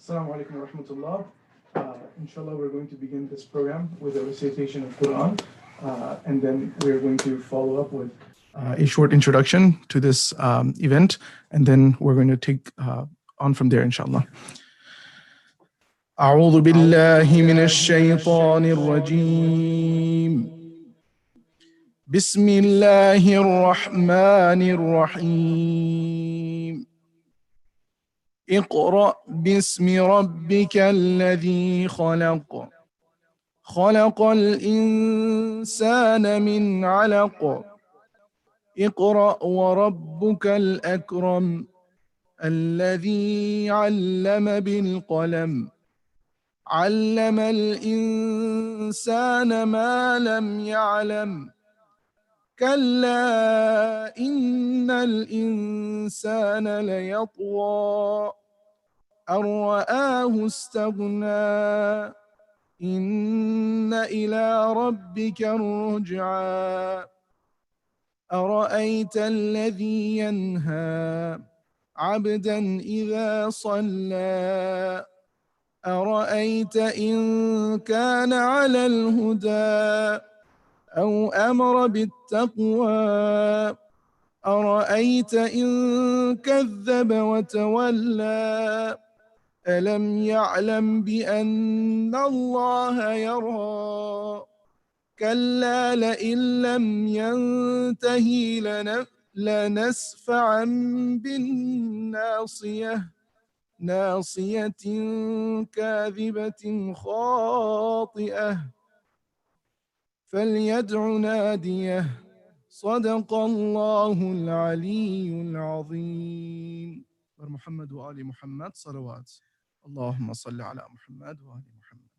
Assalamu alaikum wa rahmatullah. Inshallah, we're going to begin this program with a recitation of Quran, and then we're going to follow up with a short introduction to this event, and then we're going to take on from there, inshallah. أعوذ بالله من الشيطان الرجيم. بسم الله الرحمن الرحيم. اقرأ باسم ربك الذي خلق. خلق الإنسان من علق. اقرأ وربك الأكرم الذي علم بالقلم. علم الإنسان ما لم يعلم. كلا إن الإنسان ليطغى أن رآه استغنى إن إلى ربك الرجعى أرأيت الذي ينهى عبدا إذا صلى أرأيت إن كان على الهدى أو أمر بالتقوى أرأيت إن كذب وتولى ألم يعلم بأن الله يرى كلا لئن لم ينته لنسفعا بالناصية ناصية كاذبة خاطئة فليدع ناديه صدق الله العلي العظيم. محمد وآل محمد صلوات. اللهم صل على محمد وآل محمد.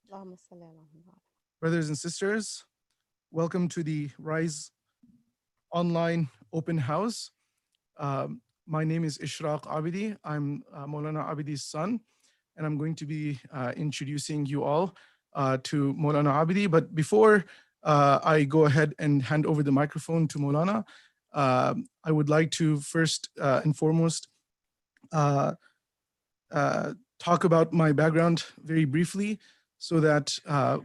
اللهم صل على محمد. Brothers and sisters, welcome to the Rise online open house. My name is Ishraq Abidi. I'm Moulana Abidi's son, and I'm going to be introducing you all to Moulana Abidi. But before I go ahead and hand over the microphone to Moulana, I would like to first and foremost talk about my background very briefly so that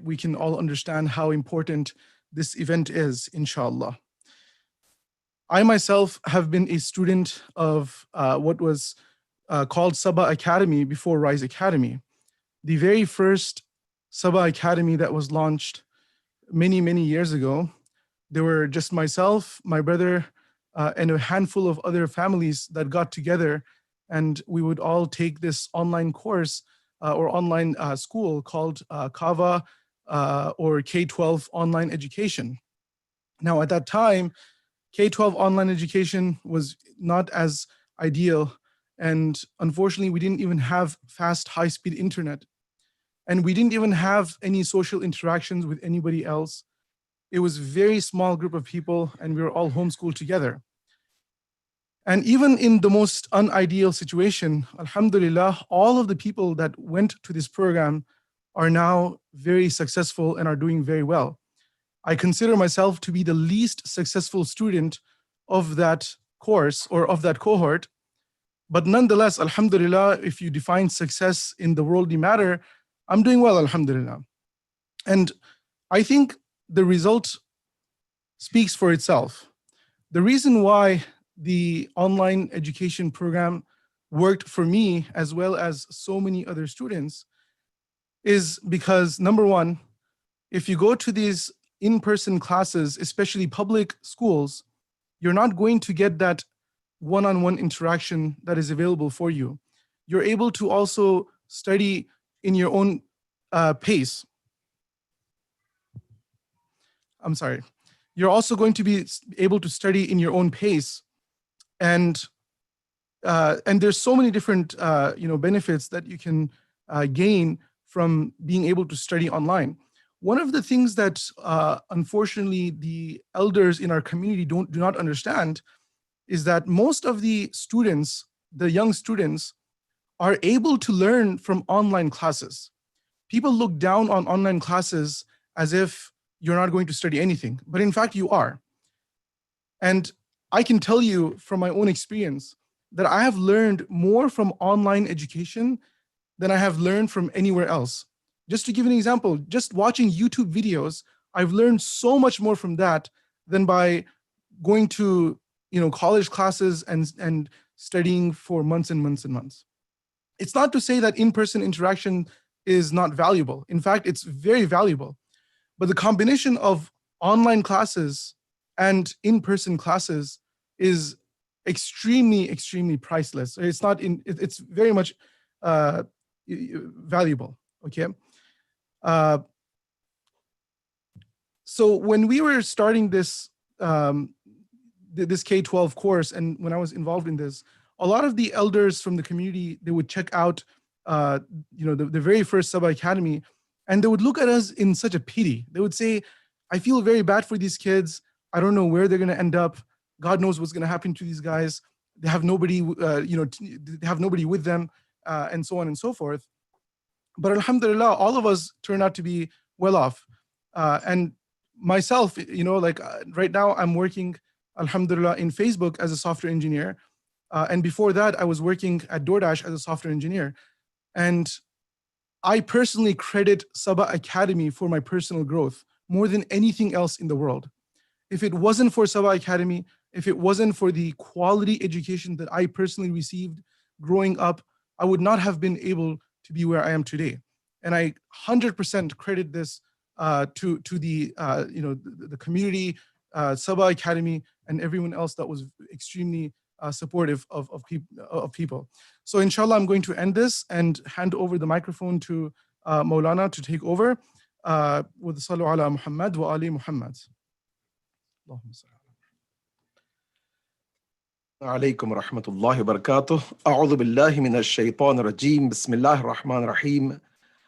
we can all understand how important this event is, inshallah. I myself have been a student of what was called Sabah Academy before Rise Academy. The very first Sabah Academy that was launched many, many years ago. There were just myself, my brother, and a handful of other families that got together, and we would all take this online course or online school called Kava or K-12 online education. Now, at that time, K-12 online education was not as ideal, and unfortunately, we didn't even have fast, high-speed internet. And we didn't even have any social interactions with anybody else. It was a very small group of people, and we were all homeschooled together. And even in the most unideal situation, alhamdulillah, all of the people that went to this program are now very successful and are doing very well. I consider myself to be the least successful student of that course or of that cohort. But nonetheless, alhamdulillah, if you define success in the worldly matter, I'm doing well, alhamdulillah. And I think the result speaks for itself. The reason why the online education program worked for me as well as so many other students is because, number one, if you go to these in-person classes, especially public schools, you're not going to get that one-on-one interaction that is available for you. You're able to also study in your own pace. I'm sorry. You're also going to be able to study in your own pace, and there's so many different benefits that you can gain from being able to study online. One of the things that unfortunately the elders in our community do not understand is that most of the students, the young students, are able to learn from online classes. People look down on online classes as if you're not going to study anything, but in fact you are. And I can tell you from my own experience that I have learned more from online education than I have learned from anywhere else. Just to give an example, just watching YouTube videos, I've learned so much more from that than by going to college classes and studying for months and months and months. It's not to say that in-person interaction is not valuable. In fact, it's very valuable. But the combination of online classes and in-person classes is extremely, extremely priceless. It's very much valuable. Okay. So when we were starting this this K-12 course, and when I was involved in this, a lot of the elders from the community, they would check out the very first Sabah Academy, and they would look at us in such a pity. They would say, I feel very bad for these kids. I don't know where they're going to end up. God knows what's going to happen to these guys. They have nobody, they have nobody with them, and so on and so forth. But alhamdulillah, all of us turned out to be well off. And myself, right now I'm working, alhamdulillah, in Facebook as a software engineer. And before that, I was working at DoorDash as a software engineer. And I personally credit Sabah Academy for my personal growth more than anything else in the world. If it wasn't for Sabah Academy, if it wasn't for the quality education that I personally received growing up, I would not have been able to be where I am today. And I 100% credit this to the the community, Sabah Academy, and everyone else that was extremely supportive of people. So inshallah, I'm going to end this and hand over the microphone to Moulana to take over with Salu ala Muhammad wa ali Muhammad. alaykum wa rahmatullahi wa barakatuh. A'udhu billahi minash shaitanir rajim. Bismillahir rahmanir rahim.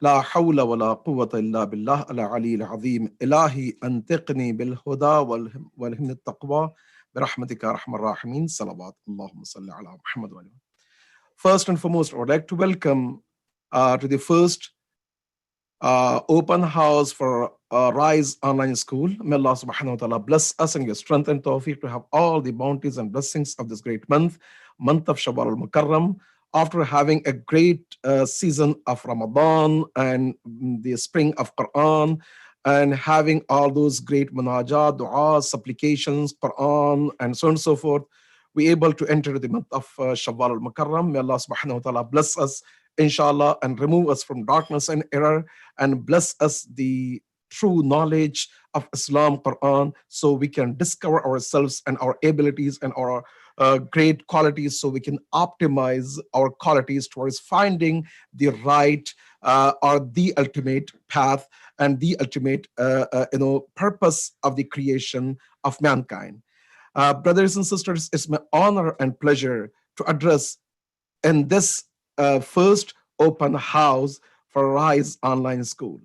La hawla wa la quwwata illa billah al-aliyyil azim. Ilahi antiqni bil huda wal himn at-taqwa bi rahmatika arhamar rahimin. Salawat. Allahumma salli ala Muhammad wa ali. First and foremost, I would like to welcome to the first open house for Rise Online School. May Allah subhanahu wa ta'ala bless us and give strength and tawfiq to have all the bounties and blessings of this great month of Shawwal al-Mukarram. After having a great season of Ramadan and the spring of Quran, and having all those great munajat, du'as, supplications, Quran, and so on and so forth, we're able to enter the month of Shawwal al-Mukarram. May Allah subhanahu wa ta'ala bless us, inshallah, and remove us from darkness and error, and bless us the true knowledge of Islam, Quran, so we can discover ourselves and our abilities and our great qualities, so we can optimize our qualities towards finding the right or the ultimate path and the ultimate purpose of the creation of mankind. Brothers and sisters, it's my honor and pleasure to address in this first open house for Rise Online School.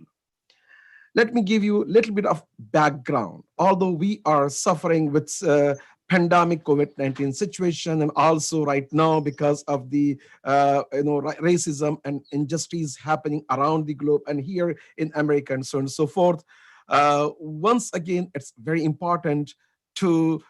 Let me give you a little bit of background. Although we are suffering with pandemic COVID-19 situation, and also right now because of the racism and injustice happening around the globe and here in America and so on and so forth, once again, it's very important to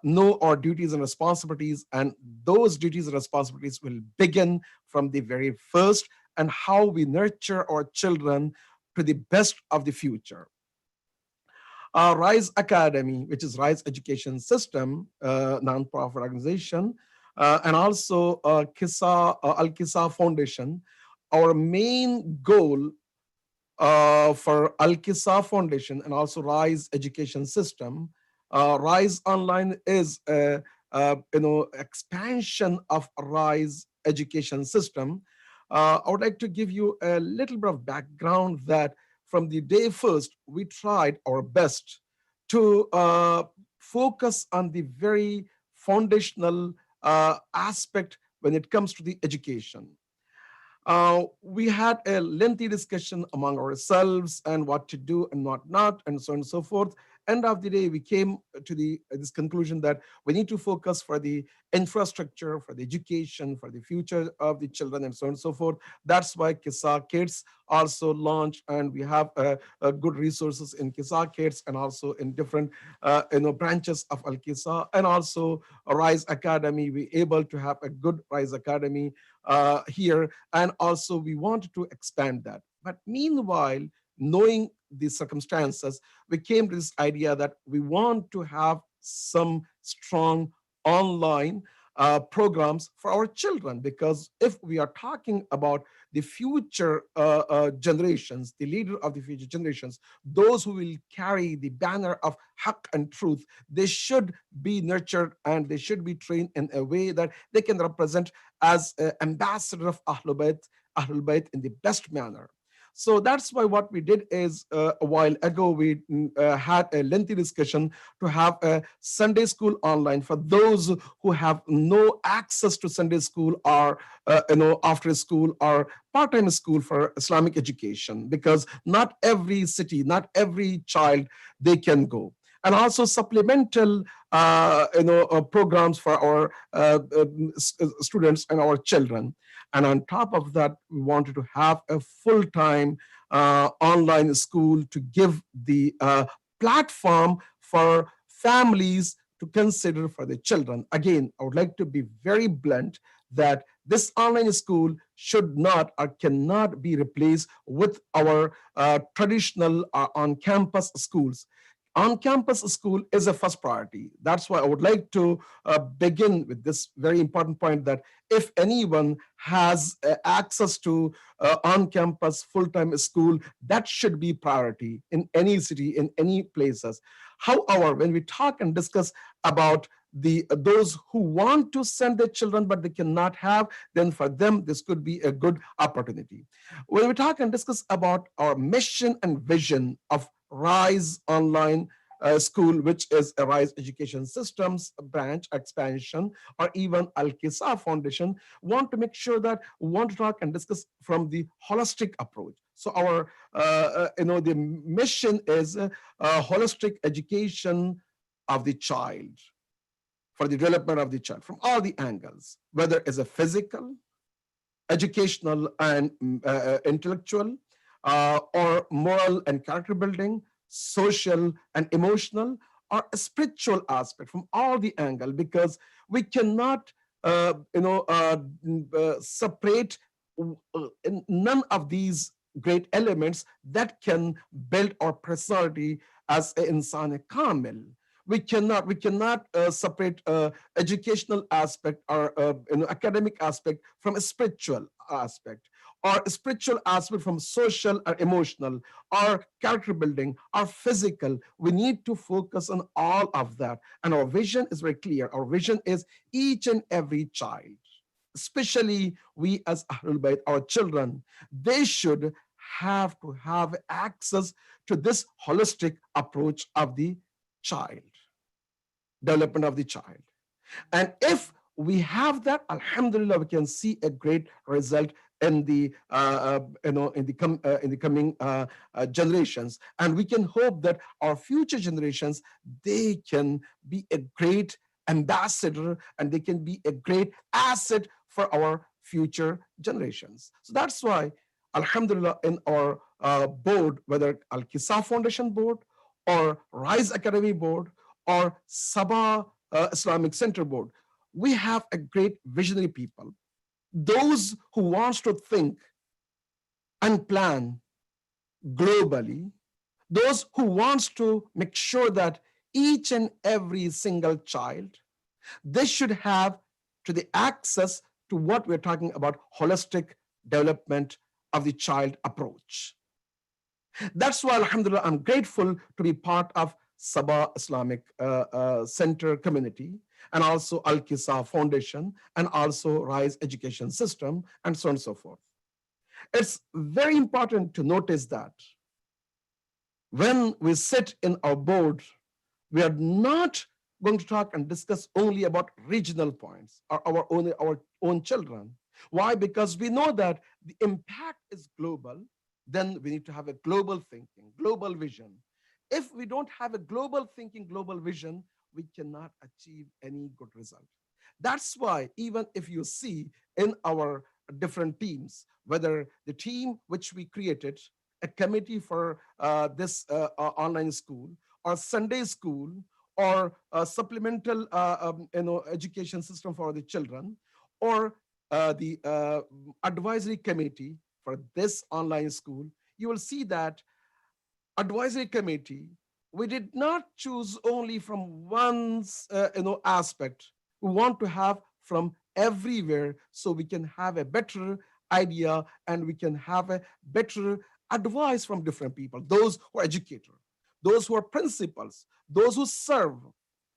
know our duties and responsibilities, and those duties and responsibilities will begin from the very first, and how we nurture our children to the best of the future. Rise Academy, which is Rise Education System, non-profit organization, and also Al-Kisa Foundation. Our main goal for Al-Kisa Foundation and also Rise Education System, Rise Online is expansion of Rise Education System. I would like to give you a little bit of background that from the day first, we tried our best to focus on the very foundational aspect when it comes to the education. We had a lengthy discussion among ourselves and what to do and what not, and so on and so forth. end of the day, we came to this conclusion that we need to focus for the infrastructure, for the education, for the future of the children, and so on and so forth. That's why Kisa Kids also launched, and we have good resources in Kisa Kids and also in different branches of Al Kisa, and also Rise Academy. We able to have a good Rise Academy here, and also we wanted to expand that. But meanwhile, knowing the circumstances, we came to this idea that we want to have some strong online programs for our children, because if we are talking about the future generations, the leader of the future generations, those who will carry the banner of haqq and truth, they should be nurtured and they should be trained in a way that they can represent as ambassador of Ahlul Bayt in the best manner. So that's why what we did is a while ago, we had a lengthy discussion to have a Sunday school online for those who have no access to Sunday school or after school or part-time school for Islamic education, because not every city, not every child, they can go. And also supplemental programs for our students and our children. And on top of that, we wanted to have a full-time online school to give the platform for families to consider for their children. Again, I would like to be very blunt that this online school should not or cannot be replaced with our traditional on-campus schools. On-campus school is a first priority. That's why I would like to begin with this very important point that if anyone has access to on-campus full-time school, that should be priority in any city, in any places. However, when we talk and discuss about those who want to send their children but they cannot have, then for them this could be a good opportunity. When we talk and discuss about our mission and vision of Rise Online School, which is a Rise Education Systems branch expansion, or even Al Kisa Foundation, want to make sure that we want to talk and discuss from the holistic approach. So our, the mission is holistic education of the child, for the development of the child from all the angles, whether it's a physical, educational, and intellectual, or moral and character building, social and emotional, or a spiritual aspect from all the angle, because we cannot separate none of these great elements that can build our personality as an insan kamil. We cannot separate educational aspect or academic aspect from a spiritual aspect, or a spiritual aspect from social or emotional, or character building, or physical. We need to focus on all of that. And our vision is very clear. Our vision is each and every child, especially we as Ahlul Bayt, our children, they should have to have access to this holistic approach of the child, development of the child. And if we have that, alhamdulillah, we can see a great result in the coming generations, and we can hope that our future generations, they can be a great ambassador and they can be a great asset for our future generations. So that's why, alhamdulillah, in our board, whether Al Kisa Foundation board or Rise Academy board or Sabah Islamic Center board, we have a great visionary people, those who wants to think and plan globally, those who wants to make sure that each and every single child, they should have to the access to what we're talking about, holistic development of the child approach. That's why, alhamdulillah, I'm grateful to be part of Sabah Islamic Center community, and also Al Kisa Foundation, and also Rise Education System, and so on and so forth. It's very important to notice that when we sit in our board, we are not going to talk and discuss only about regional points or our own children. Why? Because we know that the impact is global. Then we need to have a global thinking, global vision. if we don't have a global thinking, global vision, we cannot achieve any good result. That's why even if you see in our different teams, whether the team which we created, a committee for this online school, or Sunday school, or a supplemental education system for the children, or the advisory committee for this online school, you will see that advisory committee, we did not choose only from one aspect. We want to have from everywhere, so we can have a better idea and we can have a better advice from different people, those who are educators, those who are principals, those who serve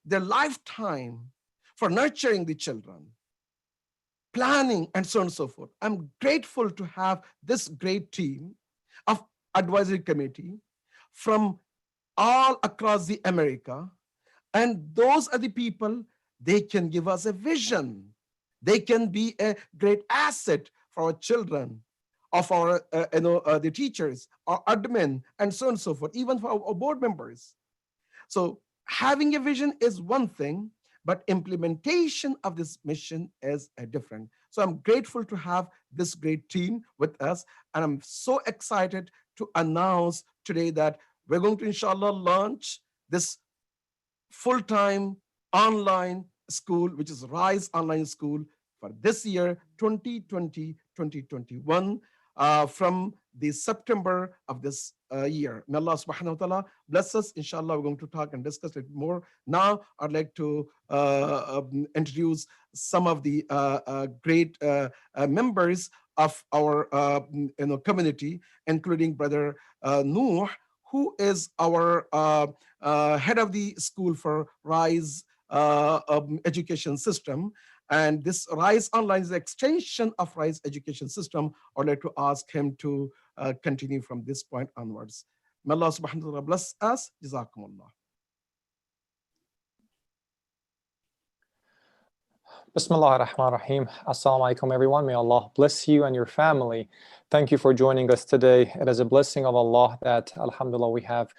their lifetime for nurturing the children, planning, and so on and so forth. I'm grateful to have this great team of advisory committee from all across the America. And those are the people, they can give us a vision. They can be a great asset for our children, of our, the teachers, our admin, and so on and so forth, even for our board members. So having a vision is one thing, but implementation of this mission is a different. So I'm grateful to have this great team with us. And I'm so excited to announce today that we're going to, inshallah, launch this full-time online school, which is Rise Online School for this year, 2020-2021, from the September of this year. May Allah subhanahu wa ta'ala bless us. Inshallah, we're going to talk and discuss it more. Now, I'd like to introduce some of the great members of our community, including Brother Nooh, who is our head of the school for Rise education system. And this Rise Online is the extension of Rise education system. I'd like to ask him to continue from this point onwards. May Allah subhanahu wa ta'ala bless us. Jazakumullah. Bismillah ar-Rahman ar-Rahim. Assalamu alaikum, everyone. May Allah bless you and your family. Thank you for joining us today. It is a blessing of Allah that, alhamdulillah, we have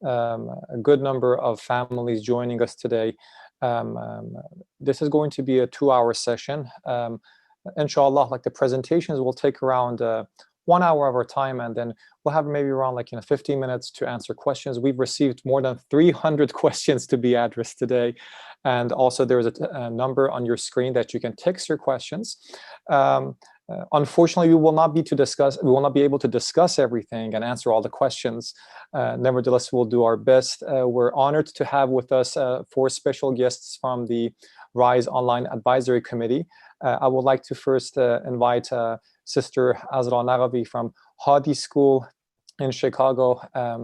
a good number of families joining us today. This is going to be a 2-hour session. Inshallah, like the presentations will take around 1 hour of our time, and then we'll have maybe around 15 minutes to answer questions. We've received more than 300 questions to be addressed today. And also there is a number on your screen that you can text your questions. Unfortunately, we will not be able to discuss everything and answer all the questions. Nevertheless, we'll do our best. We're honored to have with us 4 special guests from the Rise Online Advisory Committee. I would like to first invite Sister Azra Nagavi from Hadi School in Chicago.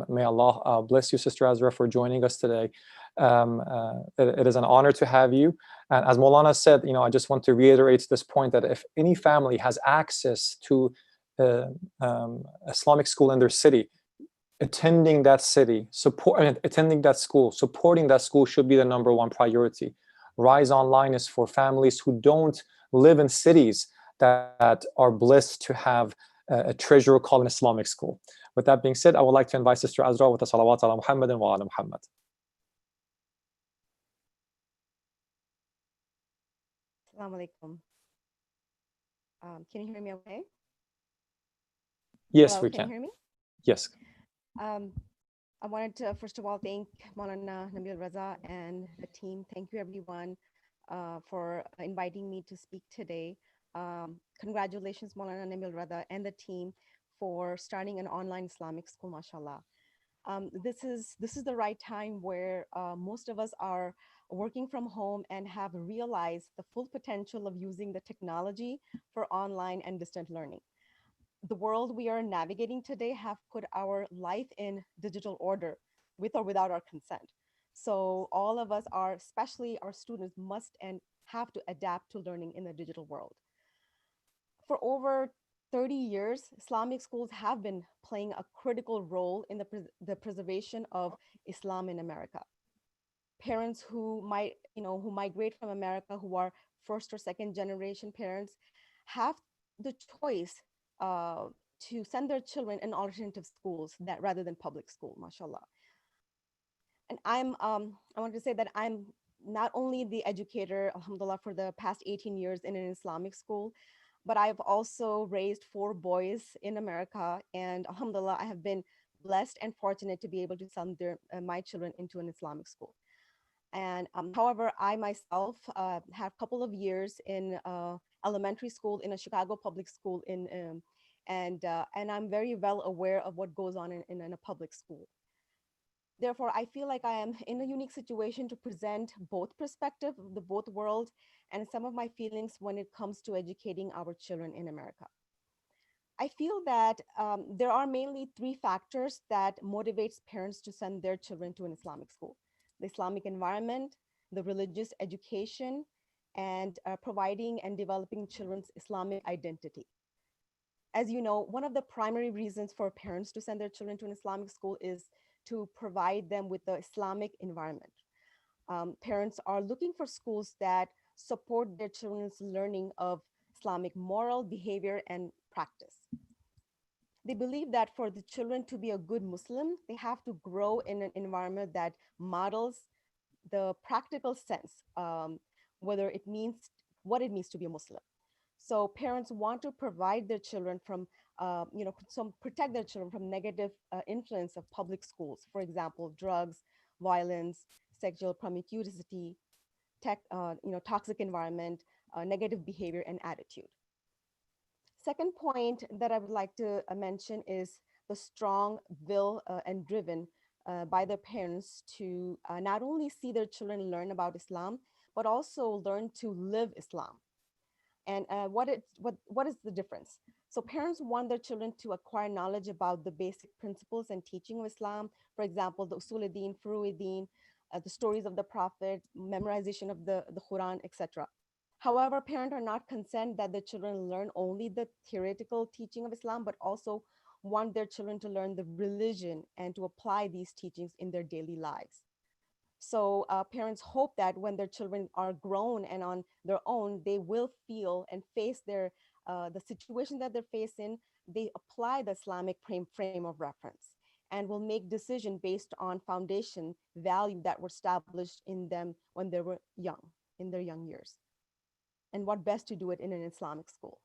May Allah bless you, Sister Azra, for joining us today. It is an honor to have you. And as Moulana said, I just want to reiterate this point that if any family has access to Islamic school in their city, attending that city, attending that school, supporting that school should be the #1 priority. Rise Online is for families who don't live in cities that are blessed to have a treasure called an Islamic school. With that being said, I would like to invite Sister Azra with a salawat ala Muhammad wa ala Muhammad. Assalamu alaikum. Can you hear me okay? Yes, Hello, we can you can. hear me? Yes. I wanted to, first of all, thank Moulana Raza and the team. Thank you, everyone, for inviting me to speak today. Congratulations, Moulana Raza and the team for starting an online Islamic school, mashallah. This is the right time where most of us are working from home and have realized the full potential of using the technology for online and distant learning. The world we are navigating today have put our life in digital order, with or without our consent. So all of us are, especially our students, must and have to adapt to learning in the digital world. For over 30 years, Islamic schools have been playing a critical role in the preservation of Islam in America. Parents who migrate from America, who are first or second generation parents, have the choice to send their children in alternative schools rather than public school, mashallah. And I want to say that I'm not only the educator, alhamdulillah, for the past 18 years in an Islamic school, but I've also raised 4 boys in America. And alhamdulillah, I have been blessed and fortunate to be able to send my children into an Islamic school. And however, I myself have a couple of years in elementary school in a Chicago public school and I'm very well aware of what goes on in a public school. Therefore, I feel like I am in a unique situation to present both perspectives of the both world and some of my feelings when it comes to educating our children in America. I feel that there are mainly 3 factors that motivates parents to send their children to an Islamic school: the Islamic environment, the religious education, and providing and developing children's Islamic identity. As you know, one of the primary reasons for parents to send their children to an Islamic school is to provide them with the Islamic environment. Parents are looking for schools that support their children's learning of Islamic moral behavior and practice. They believe that for the children to be a good Muslim, they have to grow in an environment that models the practical sense, whether it means what it means to be a Muslim. So parents want to provide their children from, protect their children from negative influence of public schools. For example, drugs, violence, sexual promiscuity, toxic environment, negative behavior and attitude. Second point that I would like to mention is the strong will and driven by their parents to not only see their children learn about Islam, but also learn to live Islam. And what is the difference? So parents want their children to acquire knowledge about the basic principles and teaching of Islam. For example, the Usul-Din, Furu-Din, the stories of the Prophet, memorization of the Quran, etc. However, parents are not concerned that their children learn only the theoretical teaching of Islam, but also want their children to learn the religion and to apply these teachings in their daily lives. So parents hope that when their children are grown and on their own, they will feel and face the situation that they're facing. They apply the Islamic frame of reference and will make decisions based on foundation value that were established in them when they were young, in their young years, and what best to do it in an Islamic school.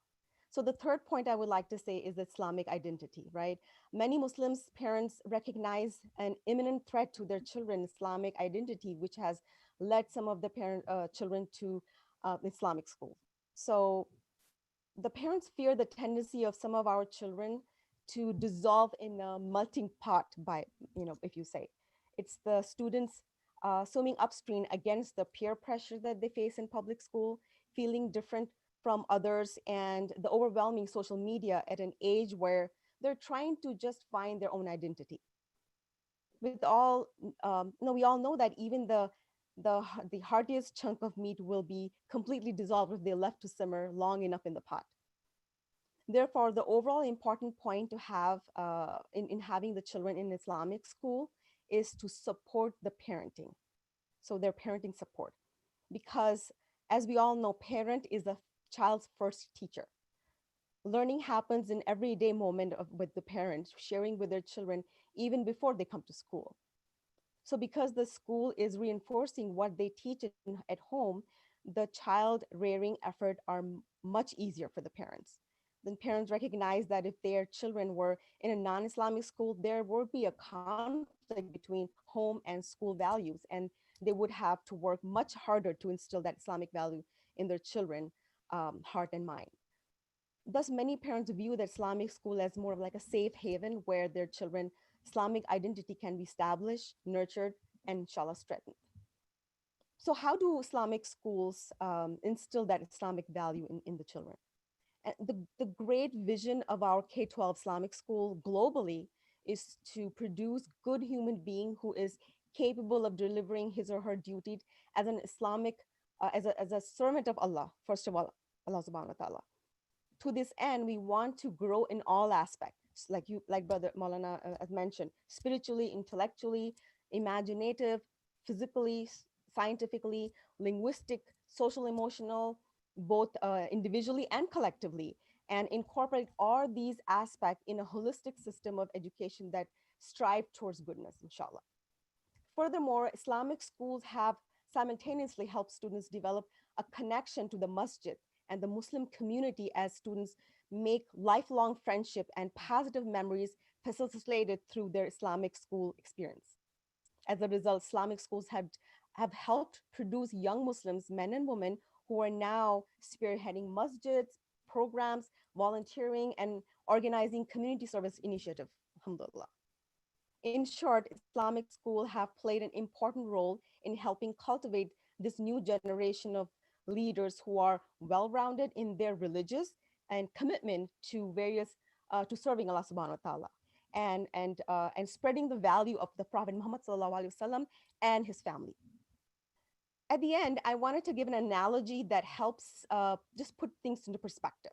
So the third point I would like to say is Islamic identity, right? Many Muslims parents recognize an imminent threat to their children's Islamic identity, which has led some of the children to Islamic school. So the parents fear the tendency of some of our children to dissolve in a melting pot by, if you say. It's the students swimming upstream against the peer pressure that they face in public school, feeling different from others, and the overwhelming social media at an age where they're trying to just find their own identity. With all, we all know that even the heartiest chunk of meat will be completely dissolved if they're left to simmer long enough in the pot. Therefore, the overall important point to have in having the children in Islamic school is to support the parenting. So their parenting support, because as we all know, parent is the child's first teacher. Learning happens in everyday moment with the parents sharing with their children even before they come to school. So because the school is reinforcing what they teach at home, the child rearing effort are much easier for the parents. Then parents recognize that if their children were in a non-Islamic school, there would be a conflict between home and school values, and they would have to work much harder to instill that Islamic value in their children heart and mind. Thus, many parents view the Islamic school as more of like a safe haven where their children Islamic identity can be established, nurtured, and inshallah strengthened. So how do Islamic schools instill that Islamic value in the children? And the great vision of our K-12 Islamic school globally is to produce good human being who is capable of delivering his or her duty as an Islamic, as a servant of Allah, first of all, Allah subhanahu wa ta'ala. To this end, we want to grow in all aspects, like Brother Moulana has mentioned, spiritually, intellectually, imaginative, physically, scientifically, linguistic, social, emotional, both individually and collectively, and incorporate all these aspects in a holistic system of education that strive towards goodness, inshallah. Furthermore, Islamic schools have simultaneously helped students develop a connection to the masjid and the Muslim community as students make lifelong friendship and positive memories facilitated through their Islamic school experience. As a result, Islamic schools have helped produce young Muslims, men and women, who are now spearheading masjids, programs, volunteering, and organizing community service initiatives. Alhamdulillah. In short, Islamic schools have played an important role in helping cultivate this new generation of leaders who are well-rounded in their religious and commitment to to serving Allah subhanahu wa ta'ala and spreading the value of the Prophet Muhammad sallallahu alaihi wasallam and his family. At the end, I wanted to give an analogy that helps just put things into perspective.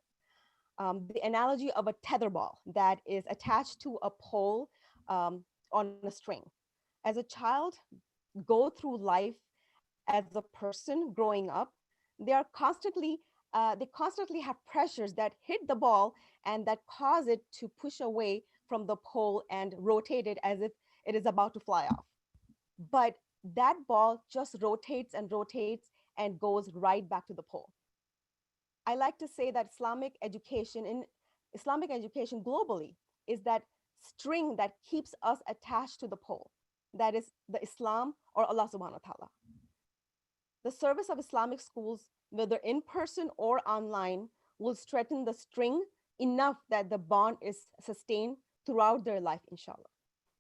The analogy of a tetherball that is attached to a pole on a string. As a child go through life as a person growing up, they constantly have pressures that hit the ball and that cause it to push away from the pole and rotate it as if it is about to fly off. But that ball just rotates and rotates and goes right back to the pole. I like to say that Islamic education globally is that string that keeps us attached to the pole. That is the Islam or Allah subhanahu wa ta'ala. The service of Islamic schools, whether in person or online, will strengthen the string enough that the bond is sustained throughout their life, inshallah.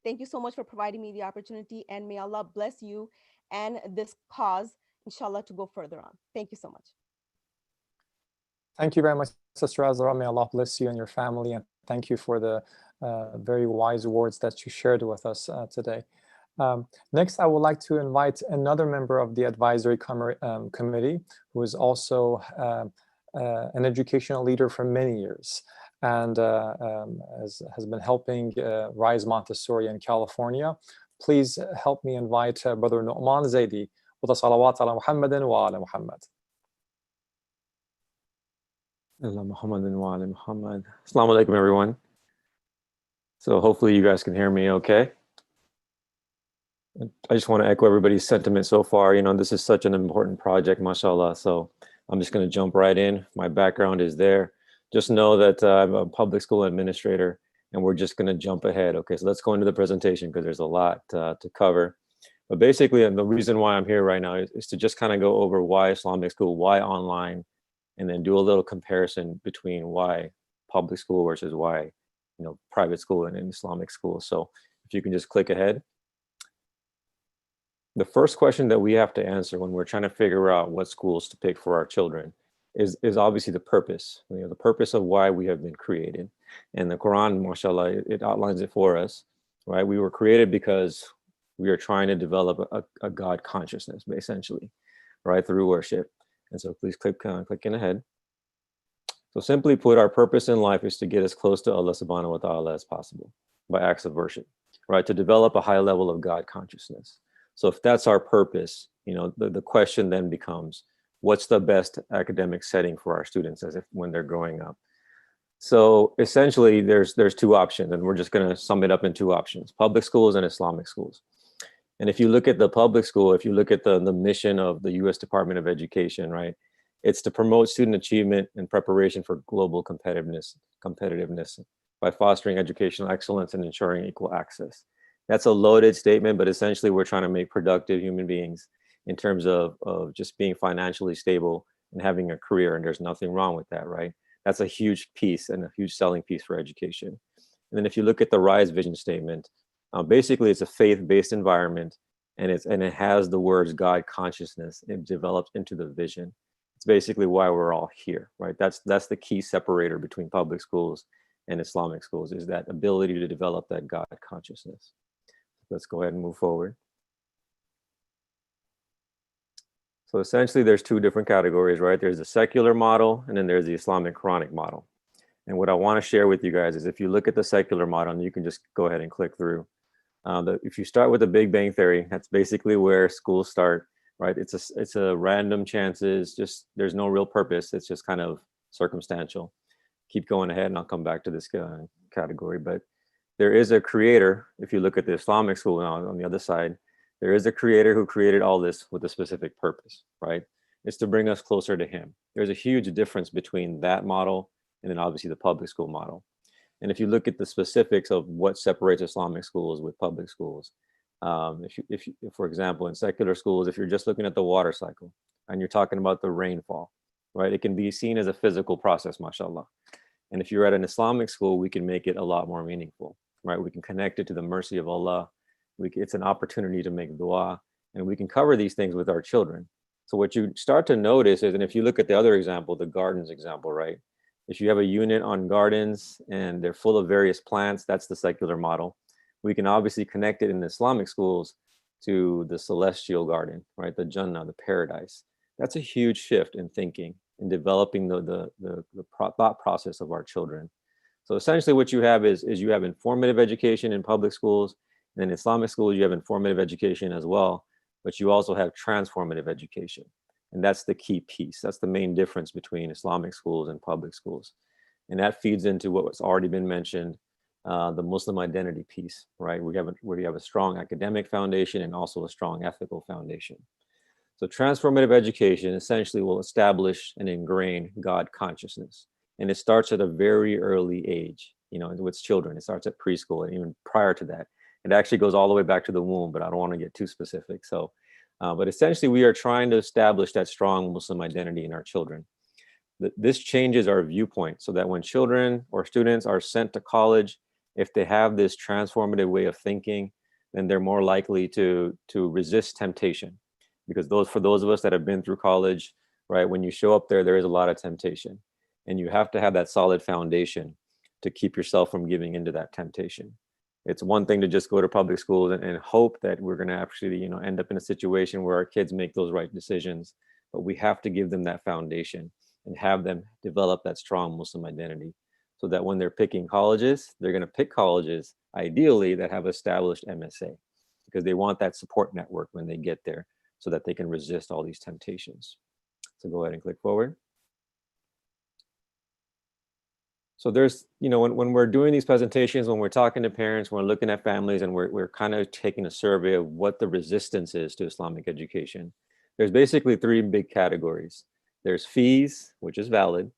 Thank you so much for providing me the opportunity, and may Allah bless you and this cause, inshallah, to go further on. Thank you so much. Thank you very much, Sister Raza. May Allah bless you and your family, and thank you for the very wise words that you shared with us today. Next, I would like to invite another member of the advisory committee, who is also an educational leader for many years, and has been helping Rise Montessori in California. Please help me invite Brother Nu'man Zaidi with a salawat ala Muhammadin wa ala Muhammad. Allah Muhammadin wa ala Muhammad. Assalamu alaikum, everyone. So hopefully you guys can hear me okay. I just want to echo everybody's sentiment so far. You know, this is such an important project, mashallah. So I'm just going to jump right in. My background is there. Just know that I'm a public school administrator, and we're just going to jump ahead. Okay, so let's go into the presentation because there's a lot to cover. But basically, the reason why I'm here right now is to just kind of go over why Islamic school, why online, and then do a little comparison between why public school versus why, you know, private school and Islamic school. So if you can just click ahead. The first question that we have to answer when we're trying to figure out what schools to pick for our children is obviously the purpose, you know, the purpose of why we have been created. And the Quran, mashallah, it outlines it for us, right? We were created because we are trying to develop a God consciousness, essentially, right, through worship. And so please clicking ahead. So simply put, our purpose in life is to get as close to Allah subhanahu wa ta'ala as possible by acts of worship, right? To develop a high level of God consciousness. So if that's our purpose, you know, the question then becomes, what's the best academic setting for our students when they're growing up? So essentially there's two options, and we're just going to sum it up in two options: public schools and Islamic schools. And if you look at the public school, if you look at the mission of the U.S. Department of Education, right, it's to promote student achievement and preparation for global competitiveness by fostering educational excellence and ensuring equal access. That's a loaded statement, but essentially we're trying to make productive human beings in terms of just being financially stable and having a career, and there's nothing wrong with that, right? That's a huge piece and a huge selling piece for education. And then if you look at the RISE vision statement, basically it's a faith-based environment, and it has the words God consciousness. It develops into the vision. It's basically why we're all here, right? That's the key separator between public schools and Islamic schools, is that ability to develop that God consciousness. Let's go ahead and move forward. So essentially there's two different categories, right? There's the secular model, and then there's the Islamic Quranic model. And what I want to share with you guys is, if you look at the secular model, and you can just go ahead and click through. If you start with the Big Bang Theory, that's basically where schools start, right? It's a random chances, just there's no real purpose. It's just kind of circumstantial. Keep going ahead, and I'll come back to this category. But there is a creator. If you look at the Islamic school now on the other side, There is a creator who created all this with a specific purpose, right? It's to bring us closer to him. There's a huge difference between that model and then obviously the public school model. And if you look at the specifics of what separates Islamic schools with public schools, for example, in secular schools, if you're just looking at the water cycle and you're talking about the rainfall, right, it can be seen as a physical process, mashallah. And if you're at an Islamic school, we can make it a lot more meaningful, right? We can connect it to the mercy of Allah. It's an opportunity to make dua, and we can cover these things with our children. So what you start to notice is, and if you look at the other example, the gardens example, right? If you have a unit on gardens and they're full of various plants, that's the secular model. We can obviously connect it in the Islamic schools to the celestial garden, right? The Jannah, the paradise. That's a huge shift in thinking, in developing the thought process of our children. So essentially what you have is you have informative education in public schools, and in Islamic schools, you have informative education as well, but you also have transformative education. And that's the key piece. That's the main difference between Islamic schools and public schools. And that feeds into what has already been mentioned, the Muslim identity piece, right? We have a strong academic foundation and also a strong ethical foundation. So transformative education essentially will establish and ingrain God consciousness. And it starts at a very early age, with children. It starts at preschool and even prior to that. It actually goes all the way back to the womb, but I don't want to get too specific. So, but essentially we are trying to establish that strong Muslim identity in our children. This changes our viewpoint so that when children or students are sent to college, if they have this transformative way of thinking, then they're more likely to resist temptation. Because for those of us that have been through college, right, when you show up there is a lot of temptation. And you have to have that solid foundation to keep yourself from giving into that temptation. It's one thing to just go to public schools and hope that we're going to actually, end up in a situation where our kids make those right decisions. But we have to give them that foundation and have them develop that strong Muslim identity so that when they're picking colleges, they're going to pick colleges, ideally, that have established MSA, because they want that support network when they get there so that they can resist all these temptations. So go ahead and click forward. So there's, when we're doing these presentations, when we're talking to parents, when we're looking at families, and we're kind of taking a survey of what the resistance is to Islamic education, there's basically three big categories. There's fees, which is valid.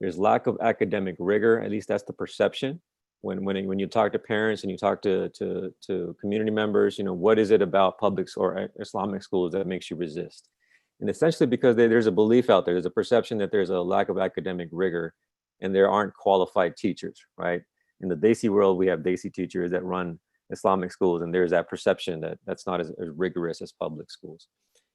There's lack of academic rigor, at least that's the perception. When you talk to parents and you talk to community members, what is it about public or Islamic schools that makes you resist? And essentially because there's a belief out there, there's a perception that there's a lack of academic rigor and there aren't qualified teachers, right? In the Desi world, we have Desi teachers that run Islamic schools, and there's that perception that that's not as rigorous as public schools.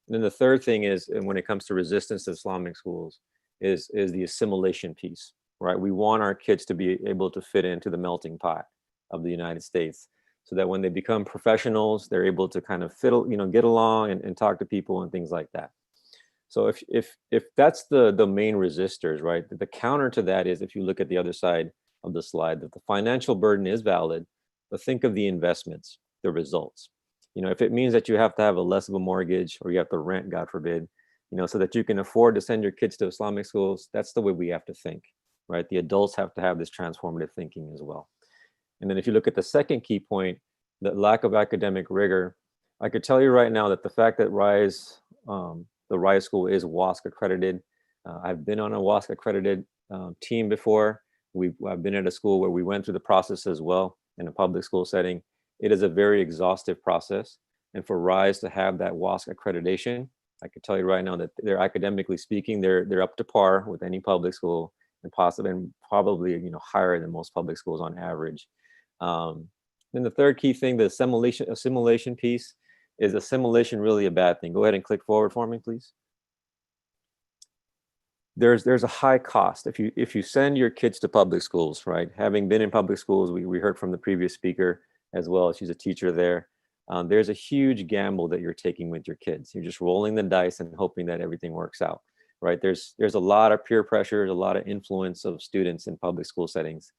And then the third thing is, and when it comes to resistance to Islamic schools, is the assimilation piece, right? We want our kids to be able to fit into the melting pot of the United States so that when they become professionals, they're able to kind of get along and talk to people and things like that. So if that's the main resistors, right? The counter to that is, if you look at the other side of the slide, that the financial burden is valid, but think of the investments, the results. If it means that you have to have a less of a mortgage or you have to rent, God forbid, so that you can afford to send your kids to Islamic schools, that's the way we have to think, right? The adults have to have this transformative thinking as well. And then if you look at the second key point, the lack of academic rigor, I could tell you right now that the fact that the Rise School is WASC accredited. I've been on a WASC accredited team before. I've been at a school where we went through the process as well in a public school setting. It is a very exhaustive process. And for Rise to have that WASC accreditation, I can tell you right now that they're academically speaking, they're up to par with any public school and probably higher than most public schools on average. Then the third key thing, the assimilation piece. Is assimilation really a bad thing? Go ahead and click forward for me, please. There's a high cost if you send your kids to public schools, right? Having been in public schools, we heard from the previous speaker as well. She's a teacher there. There's a huge gamble that you're taking with your kids. You're just rolling the dice and hoping that everything works out, right? There's a lot of peer pressure, a lot of influence of students in public school settings,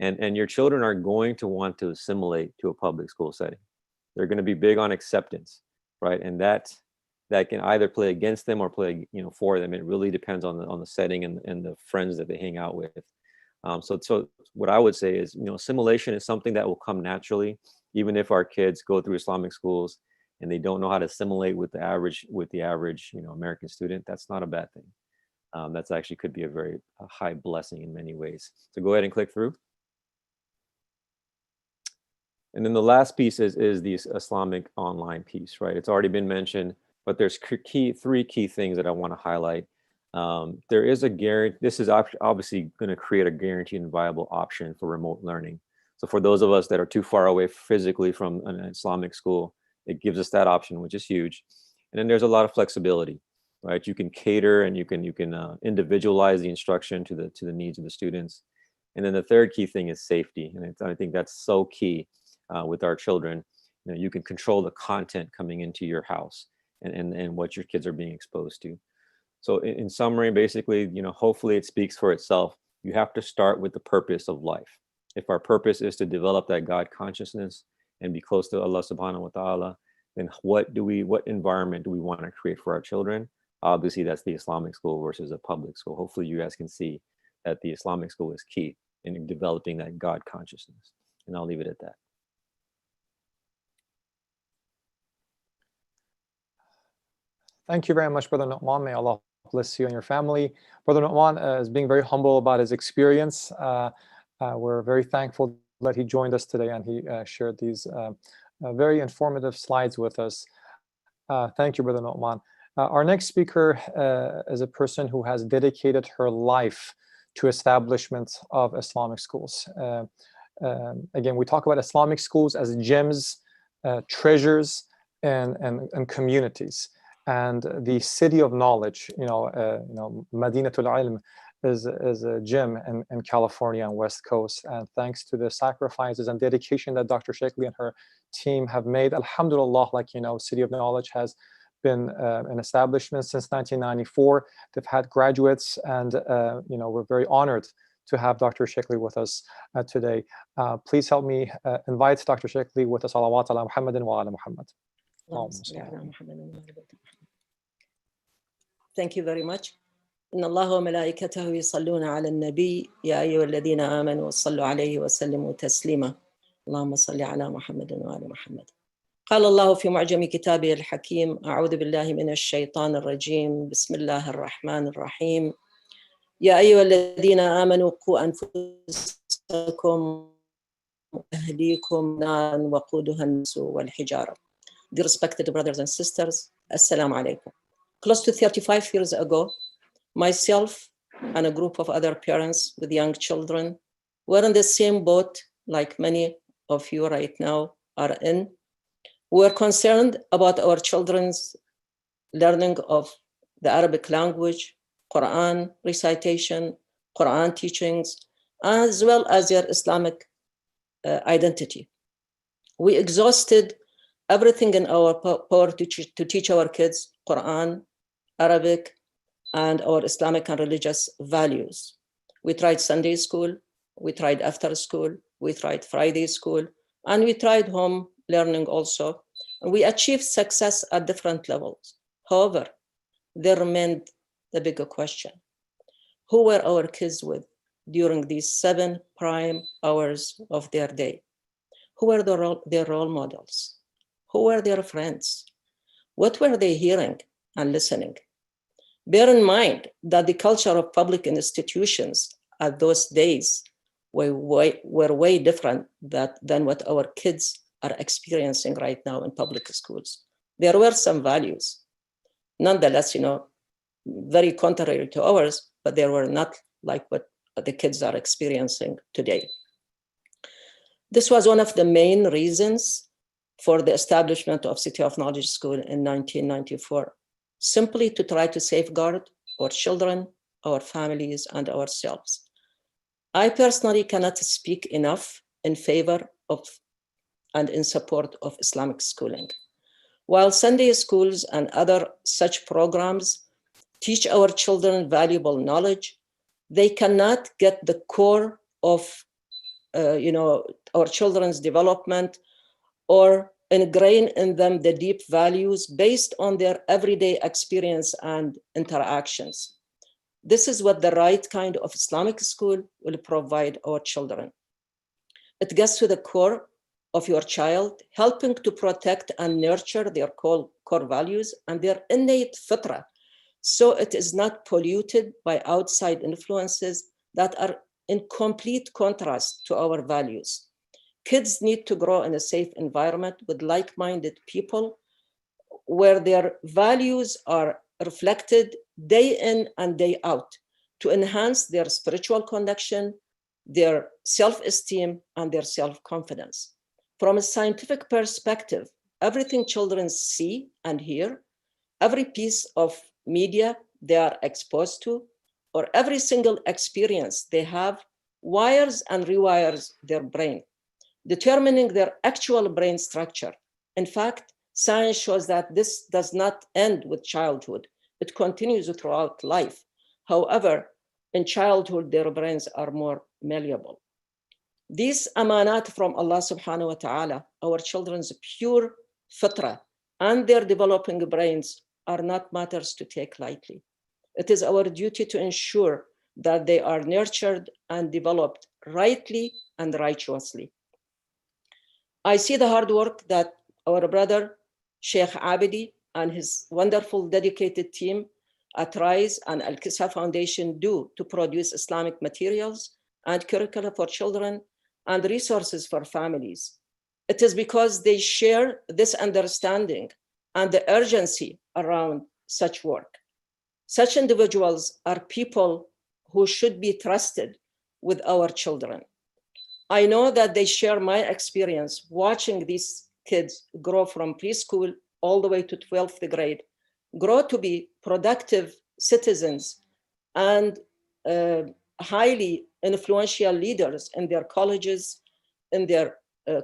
and your children are going to want to assimilate to a public school setting. They're going to be big on acceptance, right? And that can either play against them or play, for them. It really depends on the setting and the friends that they hang out with. So what I would say is, assimilation is something that will come naturally, even if our kids go through Islamic schools and they don't know how to assimilate with the average, American student, that's not a bad thing. That's actually could be a very high blessing in many ways. So go ahead and click through. And then the last piece is the Islamic online piece, right? It's already been mentioned, but there's three key things that I want to highlight. There is a guarantee. This is obviously going to create a guaranteed and viable option for remote learning. So for those of us that are too far away physically from an Islamic school, it gives us that option, which is huge. And then there's a lot of flexibility, right? You can cater and you can individualize the instruction to the needs of the students. And then the third key thing is safety, and I think that's so key with our children. You can control the content coming into your house and what your kids are being exposed to. So in summary, basically, hopefully it speaks for itself. You have to start with the purpose of life. If our purpose is to develop that God consciousness and be close to Allah subhanahu wa ta'ala, then what environment do we want to create for our children? Obviously, that's the Islamic school versus a public school. Hopefully you guys can see that the Islamic school is key in developing that God consciousness. And I'll leave it at that. Thank you very much, Brother Nu'man. May Allah bless you and your family. Brother Nu'man is being very humble about his experience. We're very thankful that he joined us today and he shared these very informative slides with us. Thank you, Brother Nu'man. Our next speaker is a person who has dedicated her life to establishment of Islamic schools. Again, we talk about Islamic schools as gems, treasures, and communities. And the city of knowledge, Madinatul Ilm is a gem in California and West Coast. And thanks to the sacrifices and dedication that Dr. Sheikhli and her team have made, alhamdulillah, City of Knowledge has been an establishment since 1994. They've had graduates, and we're very honored to have Dr. Sheikhli with us today. Please help me invite Dr. Sheikhli with us. Salawat ala Muhammadin wa ala Muhammad. Thank you very much. إن الله وملائكته يصلون على النبي يا أيها الذين آمنوا صلوا عليه وسلموا تسليما اللهم صل على محمد وآل محمد. قال الله في معجم كتابه الحكيم أعوذ بالله من الشيطان الرجيم بسم الله الرحمن الرحيم يا أيها الذين آمنوا قوا أنفسكم وأهليكم نارا وقودها الناس والحجارة. Dear respected brothers and sisters, Assalamu alaikum. Close to 35 years ago, myself and a group of other parents with young children were in the same boat like many of you right now are in. We were concerned about our children's learning of the Arabic language, Quran recitation, Quran teachings, as well as their Islamic identity. We exhausted everything in our power to teach our kids Quran, Arabic, and our Islamic and religious values. We tried Sunday school, we tried after school, we tried Friday school, and we tried home learning also. And we achieved success at different levels. However, there remained the bigger question. Who were our kids with during these 7 prime hours of their day? Who were their role models? Who were their friends? What were they hearing and listening? Bear in mind that the culture of public institutions at those days were way different than what our kids are experiencing right now in public schools. There were some values, nonetheless, very contrary to ours, but they were not like what the kids are experiencing today. This was one of the main reasons for the establishment of City of Knowledge School in 1994, simply to try to safeguard our children, our families, and ourselves. I personally cannot speak enough in favor of and in support of Islamic schooling. While Sunday schools and other such programs teach our children valuable knowledge, they cannot get the core of our children's development or ingrain in them the deep values based on their everyday experience and interactions. This is what the right kind of Islamic school will provide our children. It gets to the core of your child, helping to protect and nurture their core values and their innate fitrah, so it is not polluted by outside influences that are in complete contrast to our values. Kids need to grow in a safe environment with like-minded people where their values are reflected day in and day out to enhance their spiritual connection, their self-esteem, and their self-confidence. From a scientific perspective, everything children see and hear, every piece of media they are exposed to, or every single experience they have wires and rewires their brain, determining their actual brain structure. In fact, science shows that this does not end with childhood. It continues throughout life. However, in childhood, their brains are more malleable. These amanat from Allah subhanahu wa ta'ala, our children's pure fitrah and their developing brains are not matters to take lightly. It is our duty to ensure that they are nurtured and developed rightly and righteously. I see the hard work that our brother, Sheikh Abidi, and his wonderful dedicated team at RISE and Al-Kisah Foundation do to produce Islamic materials and curricula for children and resources for families. It is because they share this understanding and the urgency around such work. Such individuals are people who should be trusted with our children. I know that they share my experience watching these kids grow from preschool all the way to 12th grade, grow to be productive citizens and highly influential leaders in their colleges, in their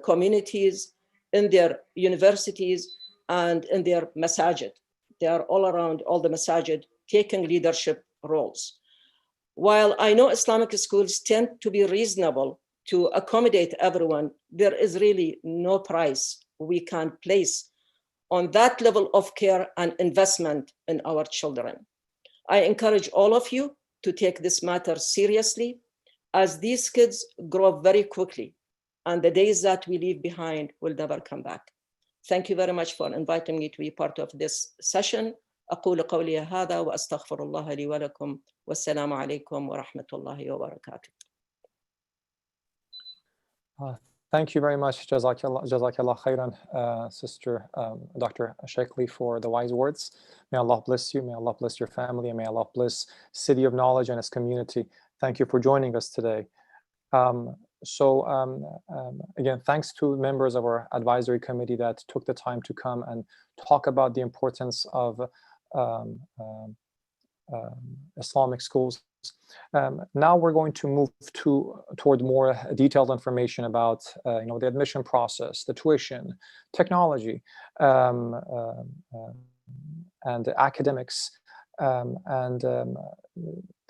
communities, in their universities, and in their masajid. They are all around all the masajid taking leadership roles. While I know Islamic schools tend to be reasonable to accommodate everyone, there is really no price we can place on that level of care and investment in our children. I encourage all of you to take this matter seriously, as these kids grow very quickly and the days that we leave behind will never come back. Thank you very much for inviting me to be part of this session. أقول قولي هذا وأستغفر الله لي ولكم والسلام عليكم ورحمة الله وبركاته. Thank you very much, Jazakallah khairan, Sister Dr. Sheikhli, for the wise words. May Allah bless you, may Allah bless your family, and may Allah bless City of Knowledge and its community. Thank you for joining us today. Again, thanks to members of our advisory committee that took the time to come and talk about the importance of Islamic schools. Now we're going to move toward more detailed information about the admission process, the tuition, technology, and academics.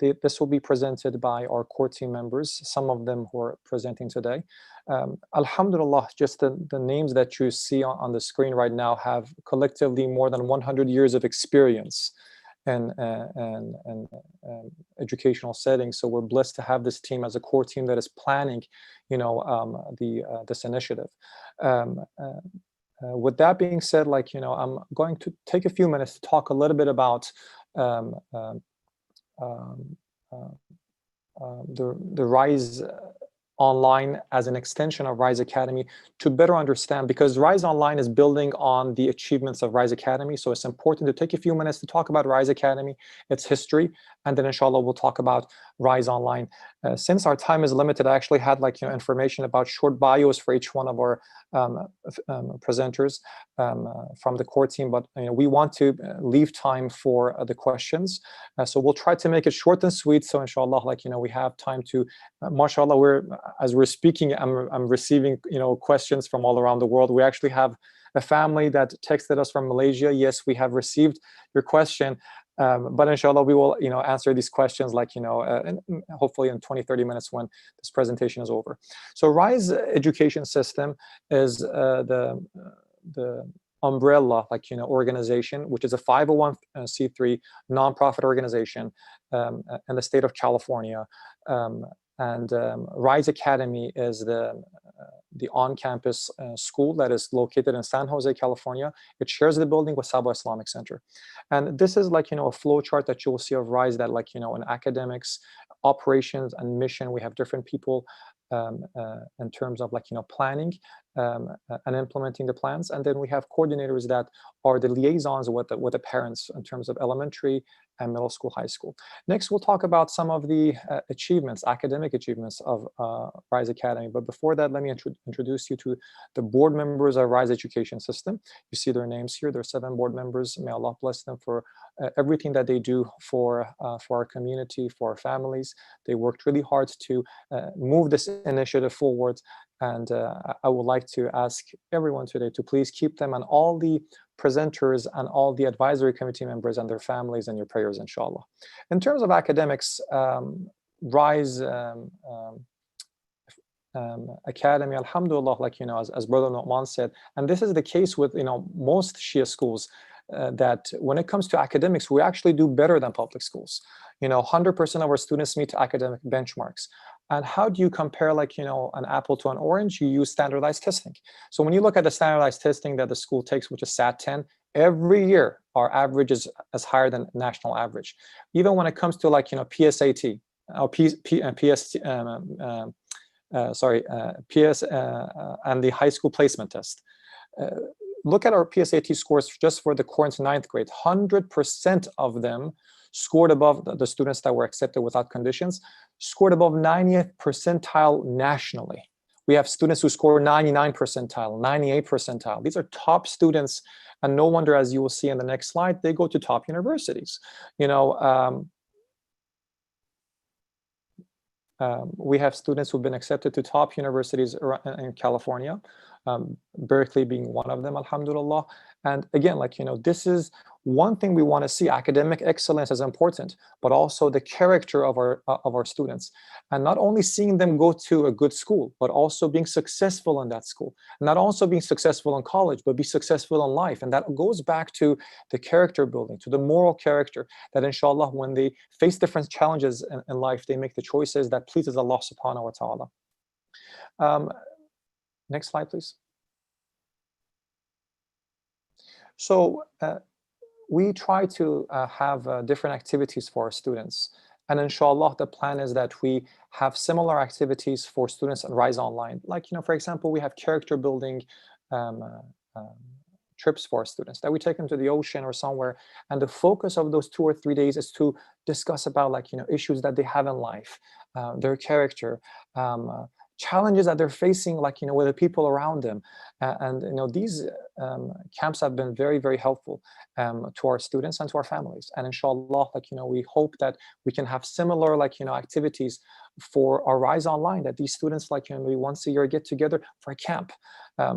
This will be presented by our core team members, some of them who are presenting today. Alhamdulillah, just the names that you see on the screen right now have collectively more than 100 years of experience and educational settings. So we're blessed to have this team as a core team that is planning, this initiative. With that being said, I'm going to take a few minutes to talk a little bit about the RISE Online as an extension of RISE Academy, to better understand, because RISE Online is building on the achievements of RISE Academy. So it's important to take a few minutes to talk about RISE Academy, its history, and then inshallah we'll talk about RISE Online. Since our time is limited, I actually had information about short bios for each one of our presenters from the core team, but we want to leave time for the questions. So we'll try to make it short and sweet. So inshallah, we have time to, mashallah, as we're speaking, I'm receiving questions from all around the world. We actually have a family that texted us from Malaysia. Yes, we have received your question. But inshallah, we will answer these questions hopefully in 20-30 minutes when this presentation is over. So RISE education system is the umbrella organization, which is a 501c3 nonprofit organization in the state of California. And RISE Academy is the the on-campus school that is located in San Jose, California. It shares the building with Saba Islamic Center. And this is like, a flow chart that you will see of RISE that like, in academics, operations, and mission, we have different people in terms of like, planning and implementing the plans. And then we have coordinators that are the liaisons with the parents in terms of elementary and middle school, high school. Next, we'll talk about some of the achievements, academic achievements of RISE Academy. But before that, let me introduce you to the board members of RISE Education System. You see their names here. There are 7 board members. May Allah bless them for everything that they do for our community, for our families. They worked really hard to move this initiative forward. And I would like to ask everyone today to please keep them and all the presenters and all the advisory committee members and their families in your prayers, inshallah. In terms of academics, RISE Academy, alhamdulillah, like, as Brother Nu'man said, and this is the case with, most Shia schools, that when it comes to academics, we actually do better than public schools. 100% of our students meet academic benchmarks. And how do you compare, like, an apple to an orange? You use standardized testing. So when you look at the standardized testing that the school takes, which is SAT-10, every year our average is higher than national average. Even when it comes to, like, PSAT, or PS and the high school placement test. Look at our PSAT scores just for the current 9th grade. 100% of them scored above the students that were accepted without conditions, scored above 90th percentile nationally. We have students who score 99 percentile, 98 percentile. These are top students, and no wonder, as you will see in the next slide, they go to top universities. We have students who've been accepted to top universities in California, Berkeley being one of them, alhamdulillah. And again, like, this is one thing we want to see. Academic excellence is important, but also the character of our students. And not only seeing them go to a good school, but also being successful in that school. Not also being successful in college, but be successful in life. And that goes back to the character building, to the moral character, that inshallah, when they face different challenges in life, they make the choices that pleases Allah subhanahu wa ta'ala. Next slide, please. So we try to have different activities for our students. And inshallah, the plan is that we have similar activities for students at RISE Online. Like, for example, we have character building trips for our students that we take them to the ocean or somewhere. And the focus of those 2 or 3 days is to discuss about, like, issues that they have in life, their character, challenges that they're facing, like, with the people around them. And these camps have been very, very helpful to our students and to our families. And inshallah, like, we hope that we can have similar, like, activities for our RISE Online, that these students, like, maybe once a year get together for a camp.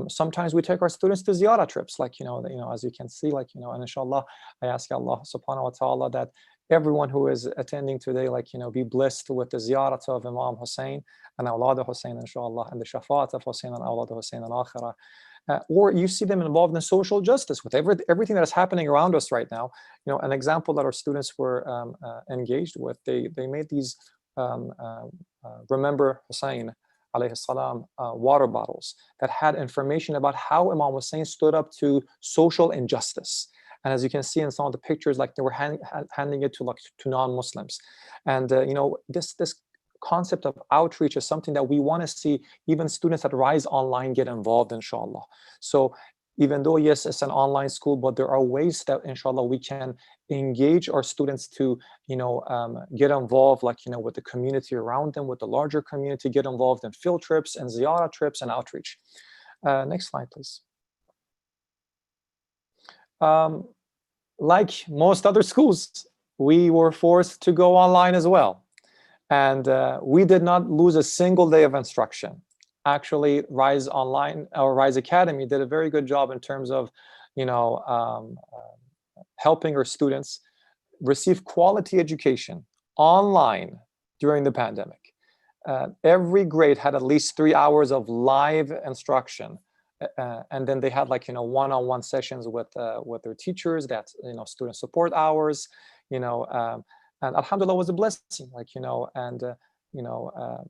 Sometimes we take our students to ziyarah trips, like, as you can see, like, and inshallah, I ask Allah subhanahu wa ta'ala that everyone who is attending today, like, be blessed with the ziyarah of Imam Hussein and Awlad Hussein, inshallah, and the shafa'at of Hussein and Awlad Hussein and akhirah. Or you see them involved in social justice with everything that is happening around us right now. An example that our students were engaged with, they made these Remember Hussein alayhi salam water bottles that had information about how Imam Hussein stood up to social injustice. And as you can see in some of the pictures, like, they were handing it to non-Muslims. And this concept of outreach is something that we want to see even students at RISE Online get involved, inshallah. So even though, yes, it's an online school, but there are ways that, inshallah, we can engage our students to, get involved, like, with the community around them, with the larger community, get involved in field trips and ziyarah trips and outreach. Next slide, please. Like most other schools, we were forced to go online as well. And we did not lose a single day of instruction. Actually, RISE Online, or RISE Academy, did a very good job in terms of, helping our students receive quality education online during the pandemic. Every grade had at least 3 hours of live instruction. And then they had, like, one-on-one sessions with their teachers, that, student support hours, and alhamdulillah was a blessing, like, and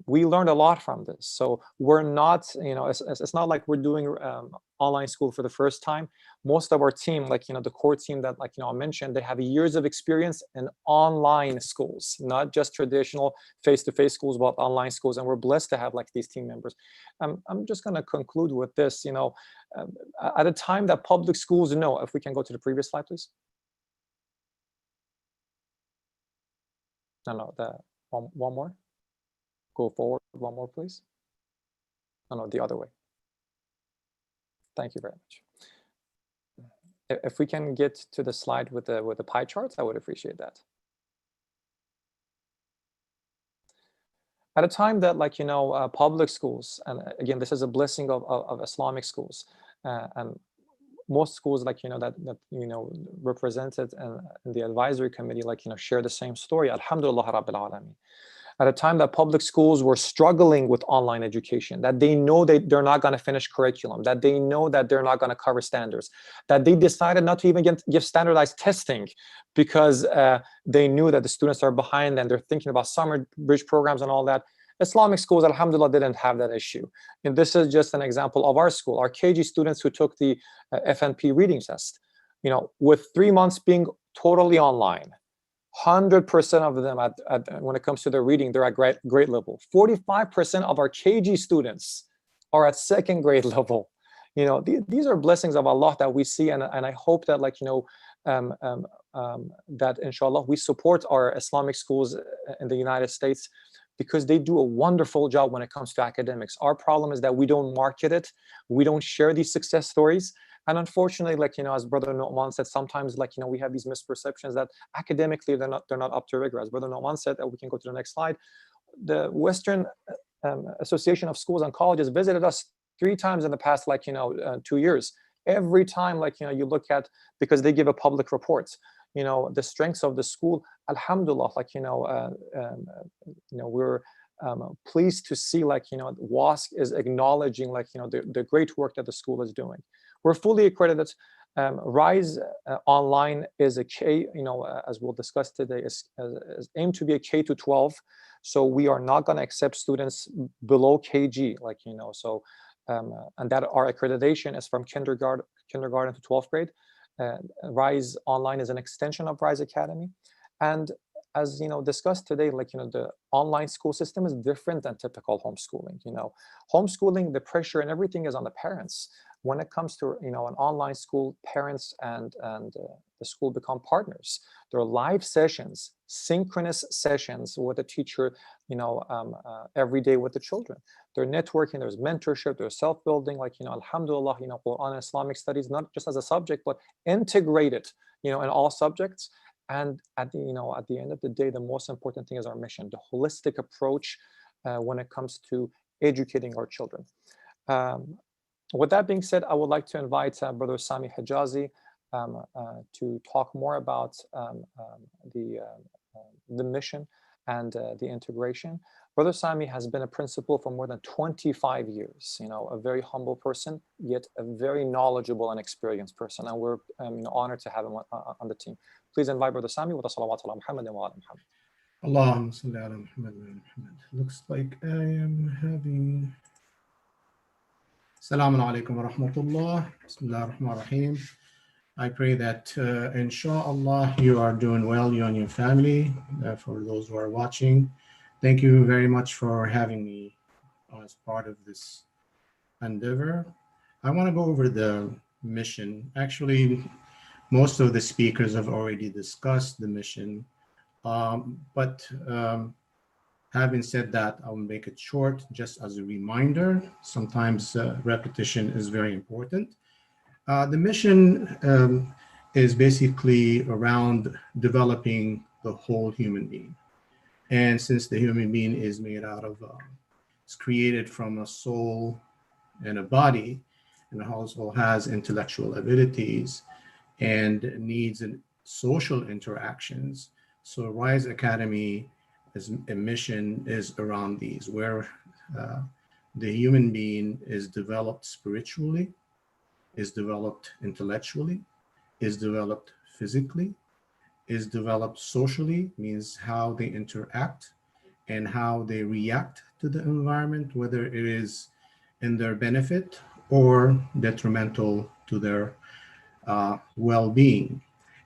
we learned a lot from this. So we're not, it's not like we're doing online school for the first time. Most of our team, the core team that I mentioned, they have years of experience in online schools, not just traditional face-to-face schools, but online schools. And we're blessed to have these team members. I'm just going to conclude with this. At a time that public schools know, if we can go to the previous slide, please. No, one more. Go forward one more, please. No, the other way. Thank you very much. If we can get to the slide with the pie charts, I would appreciate that. At a time that public schools, and again, this is a blessing of Islamic schools, and most schools that represented in the advisory committee share the same story. Alhamdulillah Rabbil Alameen. At a time that public schools were struggling with online education, that they know they're not going to finish curriculum, that they know that they're not going to cover standards, that they decided not to even give standardized testing because they knew that the students are behind and they're thinking about summer bridge programs and all that. Islamic schools, alhamdulillah, didn't have that issue. And this is just an example of our school. Our KG students who took the FNP reading test, with 3 months being totally online, 100% of them when it comes to their reading, they're at grade level. 45% of our KG students are at second grade level. These are blessings of Allah that we see, and I hope that that inshallah we support our Islamic schools in the United States, because they do a wonderful job when it comes to academics. Our problem is that we don't market it, we don't share these success stories. And unfortunately, as Brother Nouman said, sometimes we have these misperceptions that academically they're not up to rigor. As Brother Nouman said, we can go to the next slide. The Western Association of Schools and Colleges visited us 3 times in the past 2 years. Every time you look at, because they give a public report, the strengths of the school, alhamdulillah, we're pleased to see WASC is acknowledging the great work that the school is doing. We're fully accredited. RISE online is a K, as we'll discuss today, is aimed to be a K to 12. So we are not going to accept students below KG, and that our accreditation is from kindergarten to 12th grade. RISE online is an extension of RISE Academy. And as discussed today, the online school system is different than typical homeschooling. Homeschooling, the pressure and everything is on the parents. When it comes to an online school, parents and the school become partners. There are live sessions, synchronous sessions with the teacher, every day with the children. They're networking, there's mentorship, there's self-building, alhamdulillah, Quran Islamic studies, not just as a subject, but integrated, in all subjects. And at the end of the day, the most important thing is our mission, the holistic approach when it comes to educating our children. With that being said, I would like to invite Brother Sami Hijazi to talk more about the mission and the integration. Brother Sami has been a principal for more than 25 years, a very humble person, yet a very knowledgeable and experienced person. And we're honored to have him on the team. Please invite Brother Sami with a salawat ala Muhammad wa ala Muhammad. Allahumma salli ala Muhammad wa ala Muhammad. Looks like I am having... Salāmun alaykum wa rahmatullah. Bismillah ar-Rahman ar-Rahim. I pray that inshallah you are doing well, you and your family. For those who are watching, thank you very much for having me as part of this endeavor. I want to go over the mission. Actually, most of the speakers have already discussed the mission, but having said that, I'll make it short just as a reminder. Sometimes repetition is very important. The mission is basically around developing the whole human being. And since the human being is made out of, it's created from a soul and a body, and also has intellectual abilities and needs and social interactions. So RISE Academy as a mission is around these, where the human being is developed spiritually, is developed intellectually, is developed physically, is developed socially, means how they interact, and how they react to the environment, whether it is in their benefit or detrimental to their well-being.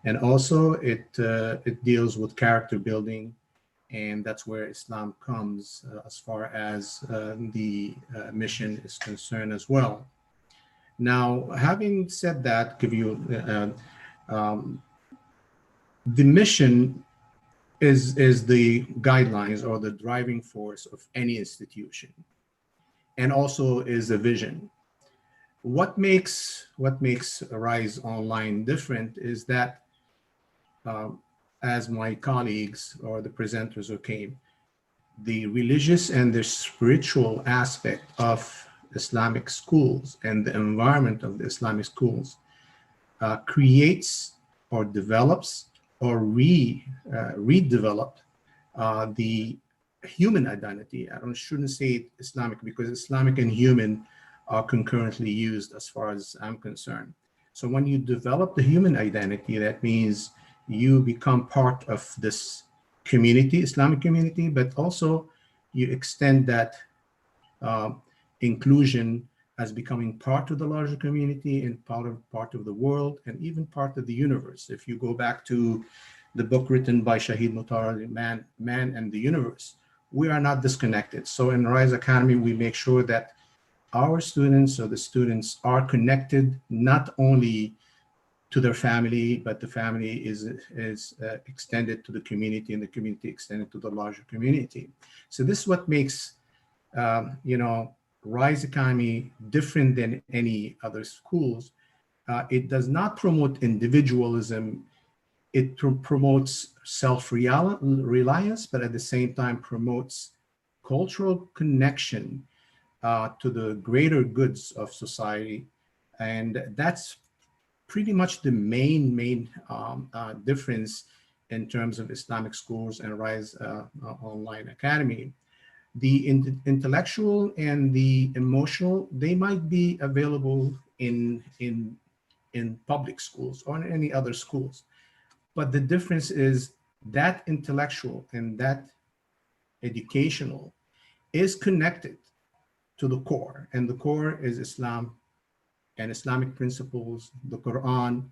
And also it deals with character building, and that's where Islam comes as far as the mission is concerned as well. Now, having said that, give you the mission is the guidelines or the driving force of any institution, and also is a vision. What makes Rise Online different is that, as my colleagues or the presenters who came, the religious and the spiritual aspect of Islamic schools and the environment of the Islamic schools creates or develops or redevelop the human identity. Shouldn't say Islamic, because Islamic and human are concurrently used as far as I'm concerned. So when you develop the human identity, that means you become part of this community, Islamic community, but also you extend that inclusion as becoming part of the larger community and part of the world, and even part of the universe. If you go back to the book written by Shahid Mutar, Man and the Universe, we are not disconnected. So in Rise Academy, we make sure that our students or the students are connected not only to their family, but the family is extended to the community, and the community extended to the larger community. So this is what makes Rise Academy different than any other schools. It does not promote individualism. It promotes self-reliance, but at the same time promotes cultural connection to the greater goods of society. And that's pretty much the main difference in terms of Islamic schools and Rise Online Academy. The intellectual and the emotional, they might be available in public schools or in any other schools. But the difference is that intellectual and that educational is connected to the core, and the core is Islam and Islamic principles, the Quran,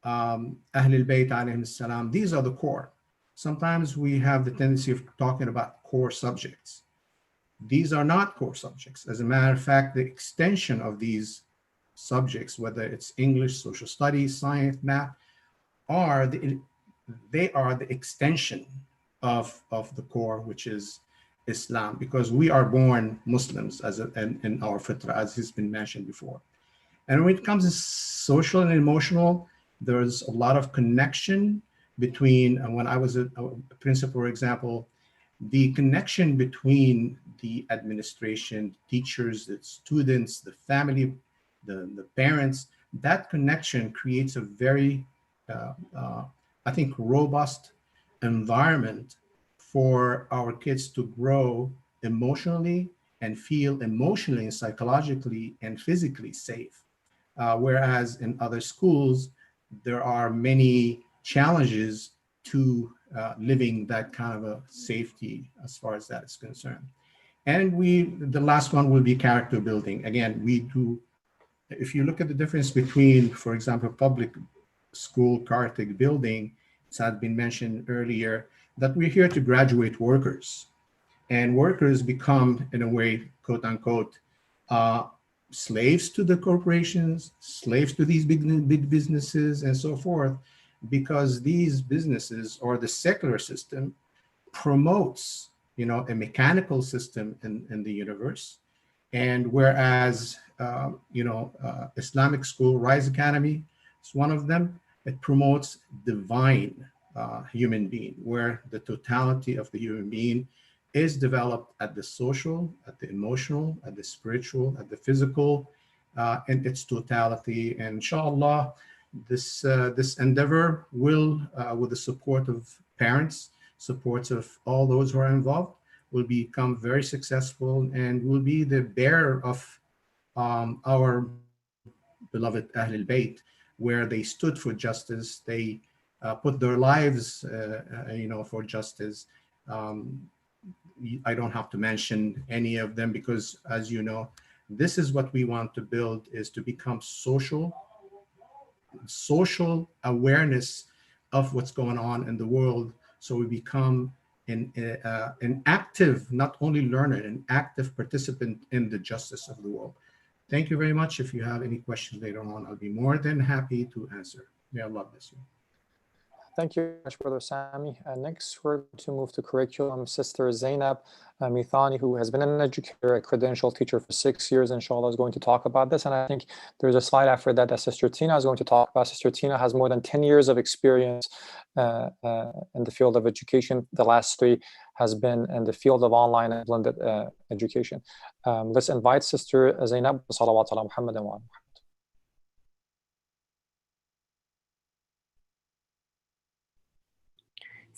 Ahlul Bayt alayhim salam. These are the core. Sometimes we have the tendency of talking about core subjects. These are not core subjects. As a matter of fact, the extension of these subjects, whether it's English, social studies, science, math, they are the extension of the core, which is Islam, because we are born Muslims in our fitrah, as has been mentioned before. And when it comes to social and emotional, there's a lot of connection between, when I was a principal, for example, the connection between the administration, teachers, the students, the family, the parents, that connection creates a very, I think, robust environment for our kids to grow emotionally and feel emotionally and psychologically and physically safe. Whereas in other schools, there are many challenges to living that kind of a safety as far as that is concerned. And the last one will be character building. Again, if you look at the difference between, for example, public school character building, it had been mentioned earlier, that we're here to graduate workers. And workers become, in a way, quote unquote, slaves to the corporations, slaves to these big businesses and so forth, because these businesses or the secular system promotes, a mechanical system in the universe. And whereas, Islamic school, Rise Academy, is one of them, it promotes divine human being, where the totality of the human being is developed at the social, at the emotional, at the spiritual, at the physical, in its totality. And inshallah, this endeavor will, with the support of parents, supports of all those who are involved, will become very successful and will be the bearer of our beloved Ahlul Bayt, where they stood for justice. They put their lives, for justice. I don't have to mention any of them because, as you know, this is what we want to build, is to become social awareness of what's going on in the world. So we become an active, not only learner, an active participant in the justice of the world. Thank you very much. If you have any questions later on, I'll be more than happy to answer. May Allah bless you. Thank you very much, Brother Sami. Next, we're going to move to curriculum. Sister Zainab Mithani, who has been an educator, a credential teacher for 6 years, inshallah, is going to talk about this. And I think there's a slide after that that Sister Tina is going to talk about. Sister Tina has more than 10 years of experience in the field of education. The last 3 has been in the field of online and blended education. Let's invite Sister Zainab. Salawat ala Muhammad wa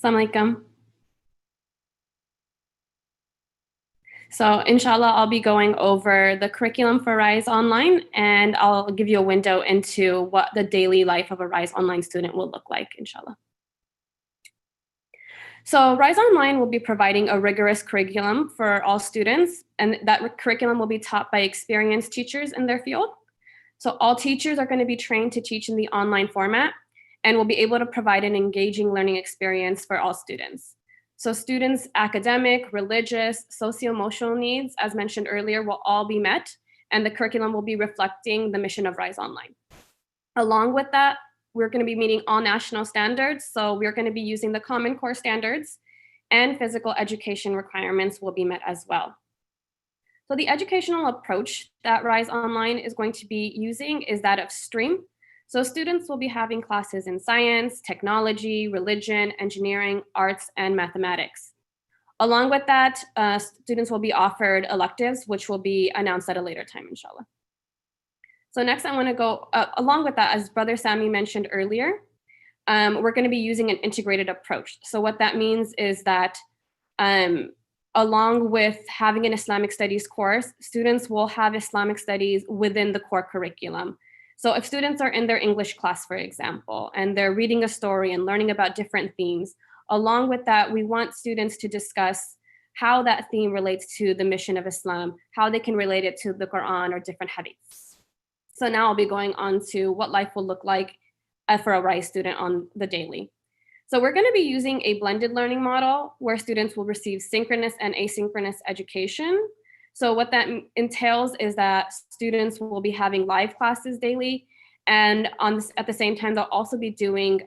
Assalamu alaikum. So inshallah, I'll be going over the curriculum for Rise Online, and I'll give you a window into what the daily life of a Rise Online student will look like, inshallah. So Rise Online will be providing a rigorous curriculum for all students, and that curriculum will be taught by experienced teachers in their field. So all teachers are going to be trained to teach in the online format, and will be able to provide an engaging learning experience for all students. So students' academic, religious, socio-emotional needs, as mentioned earlier, will all be met, and the curriculum will be reflecting the mission of Rise Online. Along with that, we're going to be meeting all national standards, so we're going to be using the Common Core standards, and physical education requirements will be met as well. So the educational approach that Rise Online is going to be using is that of stream. So students will be having classes in science, technology, religion, engineering, arts, and mathematics. Along with that, students will be offered electives, which will be announced at a later time, inshallah. So next I wanna go, along with that, as Brother Sami mentioned earlier, we're gonna be using an integrated approach. So what that means is that along with having an Islamic studies course, students will have Islamic studies within the core curriculum. So if students are in their English class, for example, and they're reading a story and learning about different themes, along with that, we want students to discuss how that theme relates to the mission of Islam, how they can relate it to the Quran or different hadiths. So now I'll be going on to what life will look like for a Rise student on the daily. So we're gonna be using a blended learning model where students will receive synchronous and asynchronous education. So what that entails is that students will be having live classes daily, and at the same time, they'll also be doing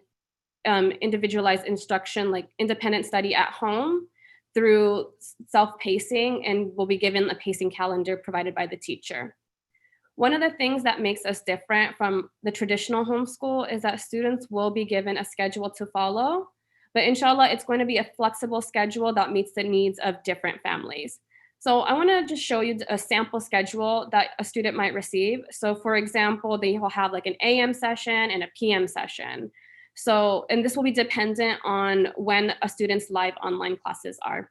individualized instruction, like independent study at home through self-pacing, and will be given a pacing calendar provided by the teacher. One of the things that makes us different from the traditional homeschool is that students will be given a schedule to follow, but inshallah, it's going to be a flexible schedule that meets the needs of different families. So I want to just show you a sample schedule that a student might receive. So for example, they will have like an AM session and a PM session. So, and this will be dependent on when a student's live online classes are.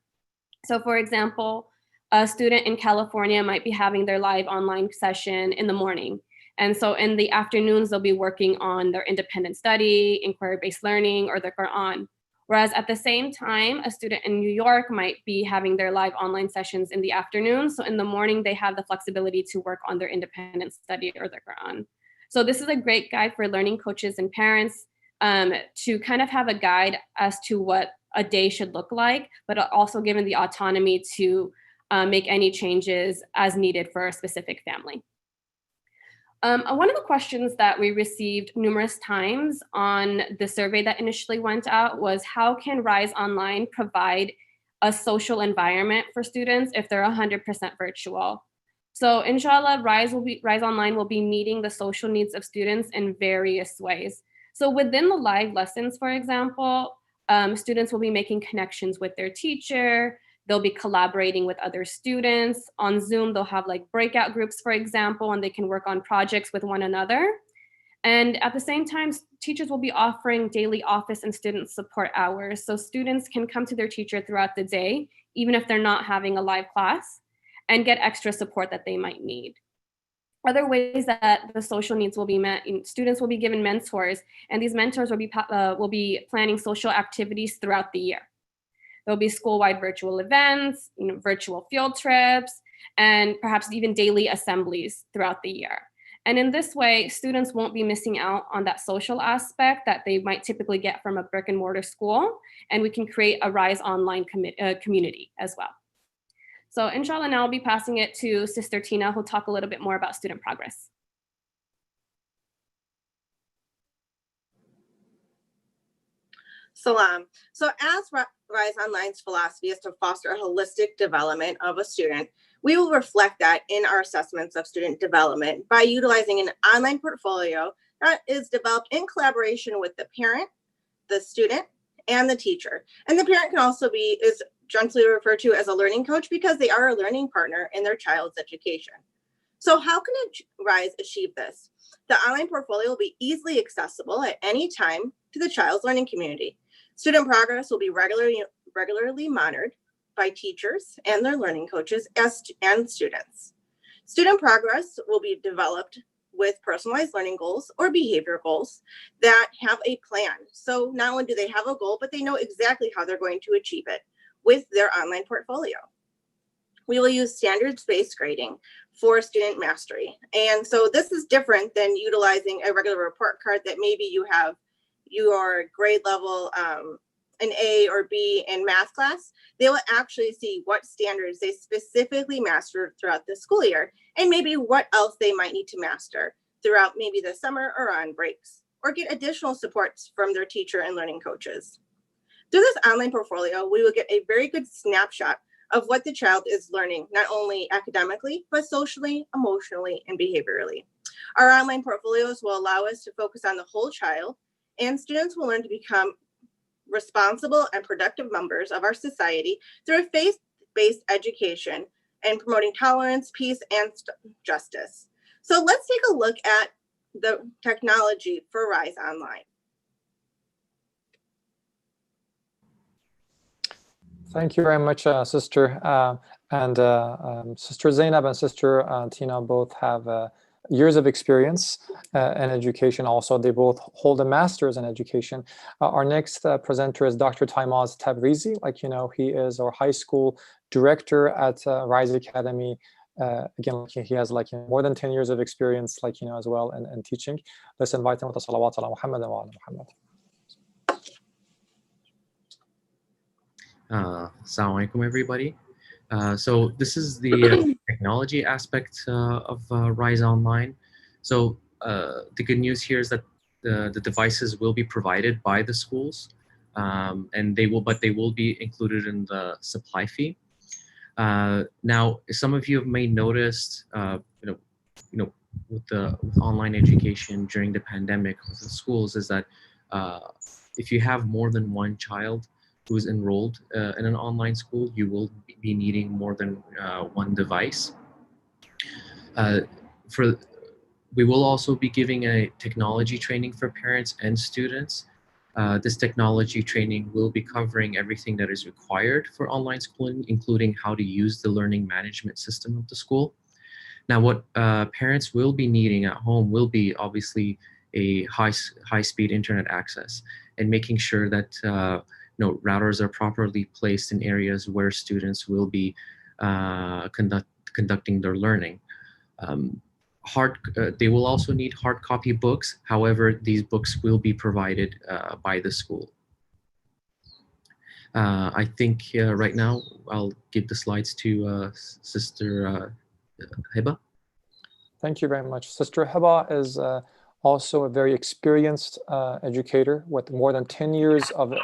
So for example, a student in California might be having their live online session in the morning. And so in the afternoons, they'll be working on their independent study, inquiry-based learning, or the Quran. Whereas at the same time, a student in New York might be having their live online sessions in the afternoon. So in the morning, they have the flexibility to work on their independent study or the Quran. So this is a great guide for learning coaches and parents to kind of have a guide as to what a day should look like, but also given the autonomy to make any changes as needed for a specific family. One of the questions that we received numerous times on the survey that initially went out was, how can Rise Online provide a social environment for students if they're 100% virtual? So inshallah, Rise Online will be meeting the social needs of students in various ways. So within the live lessons, for example, students will be making connections with their teacher. They'll be collaborating with other students. On Zoom, they'll have like breakout groups, for example, and they can work on projects with one another. And at the same time, teachers will be offering daily office and student support hours. So students can come to their teacher throughout the day, even if they're not having a live class, and get extra support that they might need. Other ways that the social needs will be met, students will be given mentors, and these mentors will be planning social activities throughout the year. There'll be school-wide virtual events, virtual field trips, and perhaps even daily assemblies throughout the year. And in this way, students won't be missing out on that social aspect that they might typically get from a brick and mortar school. And we can create a Rise Online community as well. So inshallah, now I'll be passing it to Sister Tina, who'll talk a little bit more about student progress. Salam. So as Rise Online's philosophy is to foster a holistic development of a student, we will reflect that in our assessments of student development by utilizing an online portfolio that is developed in collaboration with the parent, the student, and the teacher. And the parent can also is gently referred to as a learning coach because they are a learning partner in their child's education. So how can Rise achieve this? The online portfolio will be easily accessible at any time to the child's learning community. Student progress will be regularly monitored by teachers and their learning coaches and students. Student progress will be developed with personalized learning goals or behavior goals that have a plan. So not only do they have a goal, but they know exactly how they're going to achieve it with their online portfolio. We will use standards-based grading for student mastery. And so this is different than utilizing a regular report card that maybe you have your grade level an A or B in math class. They will actually see what standards they specifically mastered throughout the school year and maybe what else they might need to master throughout maybe the summer or on breaks, or get additional supports from their teacher and learning coaches. Through this online portfolio, we will get a very good snapshot of what the child is learning, not only academically, but socially, emotionally, and behaviorally. Our online portfolios will allow us to focus on the whole child, and students will learn to become responsible and productive members of our society through a faith-based education and promoting tolerance, peace, and justice. So let's take a look at the technology for Rise Online. Thank you very much, Sister. Sister Zainab and Sister Tina both have years of experience in education. Also, they both hold a master's in education. Our next presenter is Dr. Taimaz Tabrizi. Like you know, he is our high school director at Rise Academy. Again, he has more than 10 years of experience, as well, in teaching. Let's invite him with a salawat ala Muhammad wa ala Muhammad. Assalamu alaikum, everybody. So this is the technology aspect of Rise Online. So the good news here is that the devices will be provided by the schools, and they will be included in the supply fee. Now, some of you may noticed, with online education during the pandemic with the schools, is that if you have more than one child who is enrolled in an online school, you will be needing more than one device. We will also be giving a technology training for parents and students. This technology training will be covering everything that is required for online schooling, including how to use the learning management system of the school. Now, what parents will be needing at home will be obviously a high-speed internet access, and making sure that routers are properly placed in areas where students will be conducting their learning. They will also need hard copy books. However, these books will be provided by the school. I think right now I'll give the slides to Sister Hiba. Thank you very much. Sister Hiba is also a very experienced educator with more than 10 years of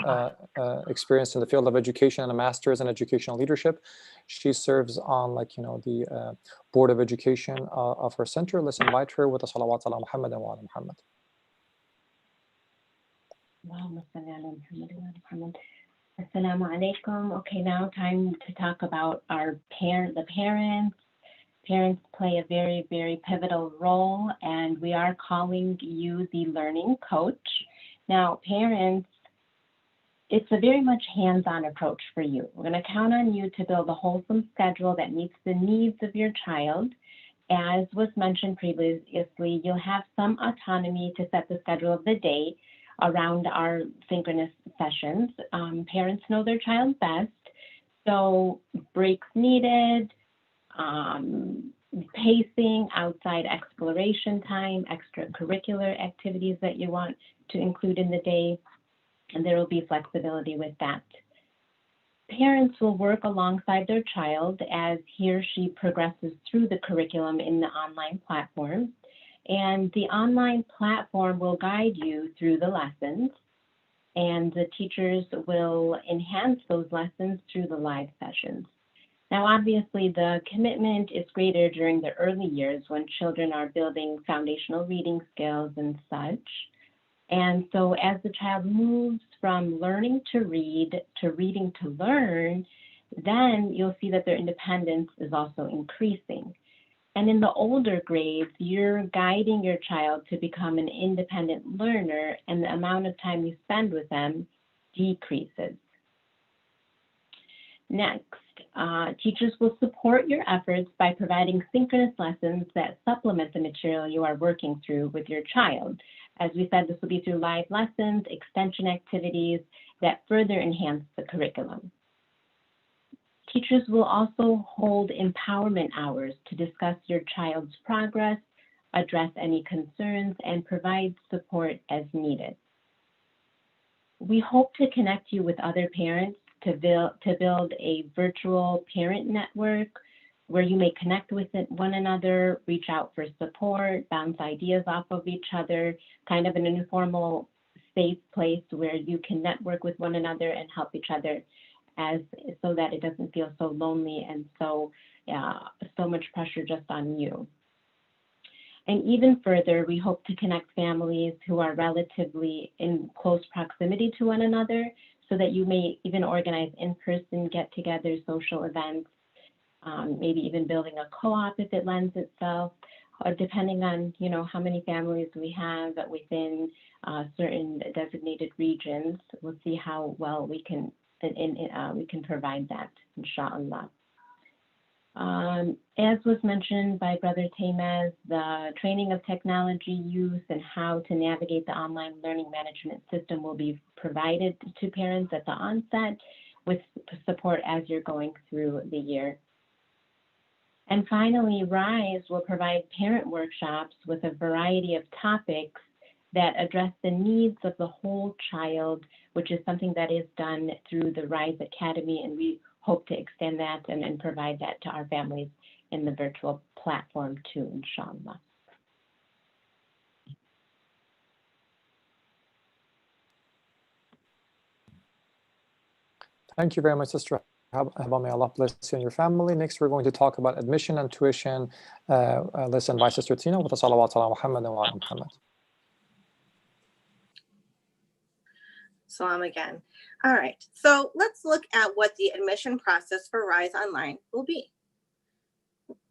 experience in the field of education and a master's in educational leadership. She serves on the board of education of her center. Let's invite her with a salawat ala Muhammad wa ala Muhammad. Assalamu alaikum. Okay, now time to talk about the parents. Parents play a very, very pivotal role, and we are calling you the learning coach. Now, parents, it's a very much hands-on approach for you. We're going to count on you to build a wholesome schedule that meets the needs of your child. As was mentioned previously, you'll have some autonomy to set the schedule of the day. around our synchronous sessions. Parents know their child best, so breaks needed, pacing, outside exploration time, extracurricular activities that you want to include in the day, and there will be flexibility with that. Parents will work alongside their child as he or she progresses through the curriculum in the online platform, and the online platform will guide you through the lessons, and the teachers will enhance those lessons through the live sessions. Now, obviously, the commitment is greater during the early years when children are building foundational reading skills and such. And so as the child moves from learning to read to reading to learn, then you'll see that their independence is also increasing. And in the older grades, you're guiding your child to become an independent learner, and the amount of time you spend with them decreases. Next, teachers will support your efforts by providing synchronous lessons that supplement the material you are working through with your child. As we said, this will be through live lessons, extension activities that further enhance the curriculum. Teachers will also hold empowerment hours to discuss your child's progress, address any concerns, and provide support as needed. We hope to connect you with other parents to build a virtual parent network where you may connect with one another, reach out for support, bounce ideas off of each other, kind of in an informal, safe place where you can network with one another and help each other, so that it doesn't feel so lonely and so much pressure just on you. And even further, we hope to connect families who are relatively in close proximity to one another, so that you may even organize in-person get-together social events, maybe even building a co-op if it lends itself, or depending on how many families we have within certain designated regions. We'll see how well we can provide that, inshallah. As was mentioned by Brother Tamaz, the training of technology use and how to navigate the online learning management system will be provided to parents at the onset with support as you're going through the year. And finally, RISE will provide parent workshops with a variety of topics that address the needs of the whole child, which is something that is done through the RISE Academy, and we hope to extend that and provide that to our families in the virtual platform too, inshallah. Thank you very much, Sister Haba. May Allah bless you and your family. Next, we're going to talk about admission and tuition. Let's invite Sister Tina with the salawat ala Muhammad and wa ala Muhammad. Salam again. All right, so let's look at what the admission process for RISE Online will be.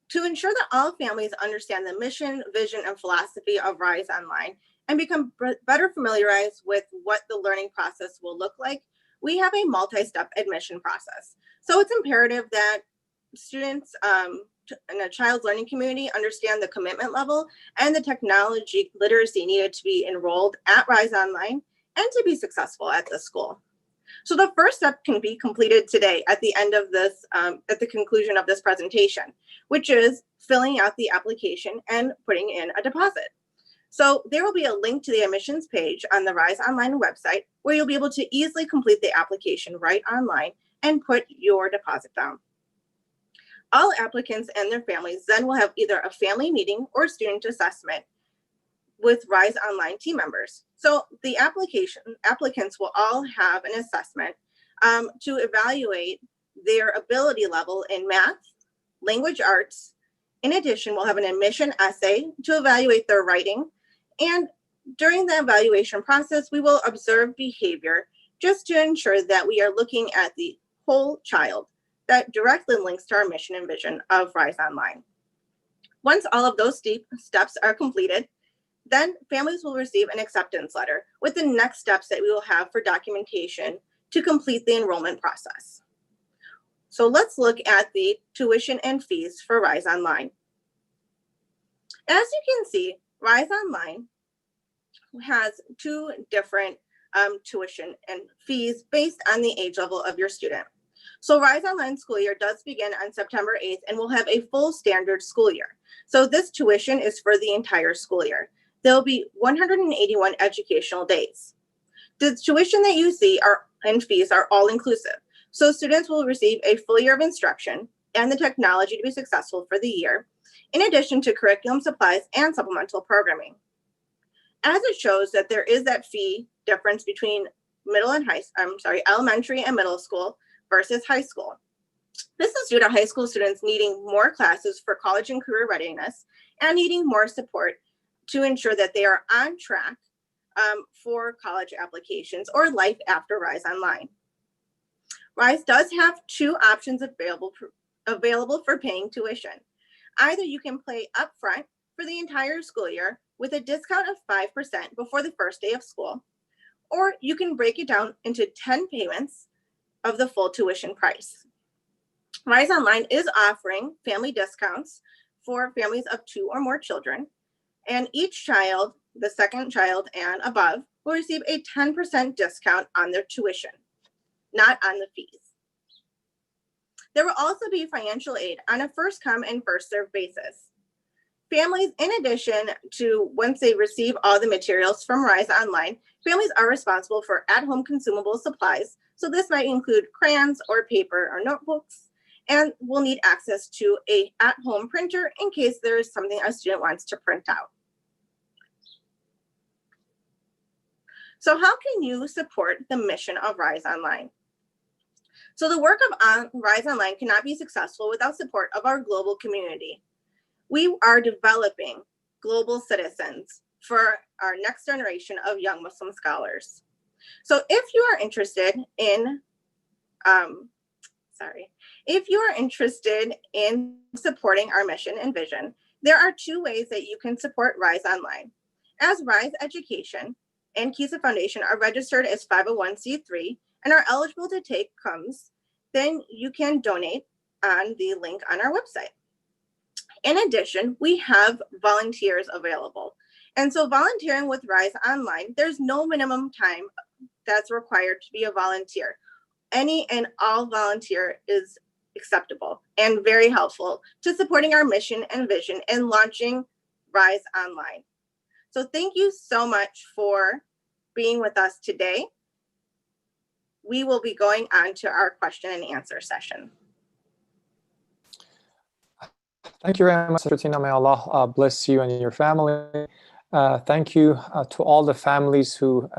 To ensure that all families understand the mission, vision, and philosophy of RISE Online and become better familiarized with what the learning process will look like, we have a multi-step admission process. So it's imperative that students in a child's learning community understand the commitment level and the technology literacy needed to be enrolled at RISE Online and to be successful at the school. So the first step can be completed today at the end of this, at the conclusion of this presentation, which is filling out the application and putting in a deposit. So there will be a link to the admissions page on the RISE Online website where you'll be able to easily complete the application right online and put your deposit down. All applicants and their families then will have either a family meeting or student assessment with RISE Online team members. So the applicants will all have an assessment to evaluate their ability level in math, language arts. In addition, we'll have an admission essay to evaluate their writing. And during the evaluation process, we will observe behavior just to ensure that we are looking at the whole child that directly links to our mission and vision of RISE Online. Once all of those steps are completed, then families will receive an acceptance letter with the next steps that we will have for documentation to complete the enrollment process. So let's look at the tuition and fees for RISE Online. As you can see, RISE Online has two different tuition and fees based on the age level of your student. So Rise Online school year does begin on September 8th and will have a full standard school year. So this tuition is for the entire school year. There'll be 181 educational days. The tuition that you see and fees are all inclusive. So students will receive a full year of instruction and the technology to be successful for the year, in addition to curriculum supplies and supplemental programming. As it shows that there is that fee difference between elementary and middle school versus high school. This is due to high school students needing more classes for college and career readiness and needing more support to ensure that they are on track for college applications or life after Rise Online. Rise does have two options available for paying tuition. Either you can pay upfront for the entire school year with a discount of 5% before the first day of school, or you can break it down into 10 payments of the full tuition price. Rise Online is offering family discounts for families of 2 or more children, and each child, the second child and above, will receive a 10% discount on their tuition, not on the fees. There will also be financial aid on a first come and first served basis. Families, in addition to once they receive all the materials from Rise Online, families are responsible for at-home consumable supplies. So this might include crayons or paper or notebooks, and will need access to a at-home printer in case there is something a student wants to print out. So how can you support the mission of Rise Online? So the work of Rise Online cannot be successful without support of our global community. We are developing global citizens for our next generation of young Muslim scholars. So if you are interested in, supporting our mission and vision, there are two ways that you can support Rise Online. As Rise Education and Kisa Foundation are registered as 501c3 and are eligible to take crumbs, then you can donate on the link on our website. In addition, we have volunteers available. And so volunteering with Rise Online, there's no minimum time that's required to be a volunteer. Any and all volunteer is acceptable and very helpful to supporting our mission and vision and launching Rise Online. So thank you so much for being with us today. We will be going on to our question and answer session. Thank you very much, Sister Tina. May Allah bless you and your family. Thank you to all the families who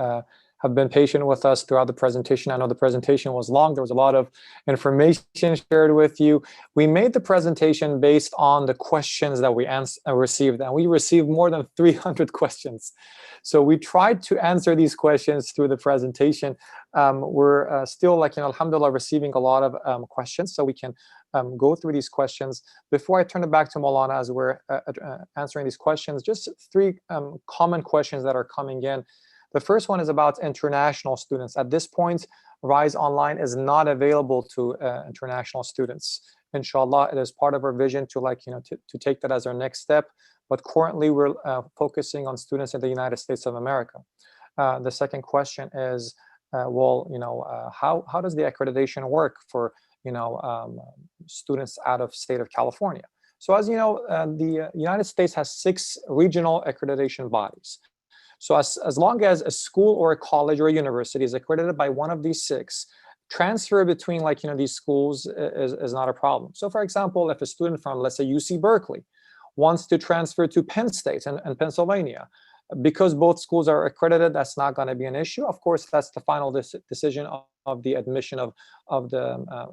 have been patient with us throughout the presentation. I know the presentation was long. There was a lot of information shared with you. We made the presentation based on the questions that we received, and we received more than 300 questions. So we tried to answer these questions through the presentation. We're still, alhamdulillah, receiving a lot of questions, so we can go through these questions. Before I turn it back to Moulana as we're answering these questions, just 3 common questions that are coming in. The first one is about international students. At this point, Rise Online is not available to international students. Inshallah, it is part of our vision to take that as our next step. But currently, we're focusing on students in the United States of America. The second question is, how does the accreditation work for students out of state of California? So as you know, the United States has 6 regional accreditation bodies. So as long as a school or a college or a university is accredited by one of these 6, transfer between these schools is not a problem. So for example, if a student from, let's say, UC Berkeley wants to transfer to Penn State and Pennsylvania, because both schools are accredited, that's not going to be an issue. Of course, that's the final decision of the admission of the,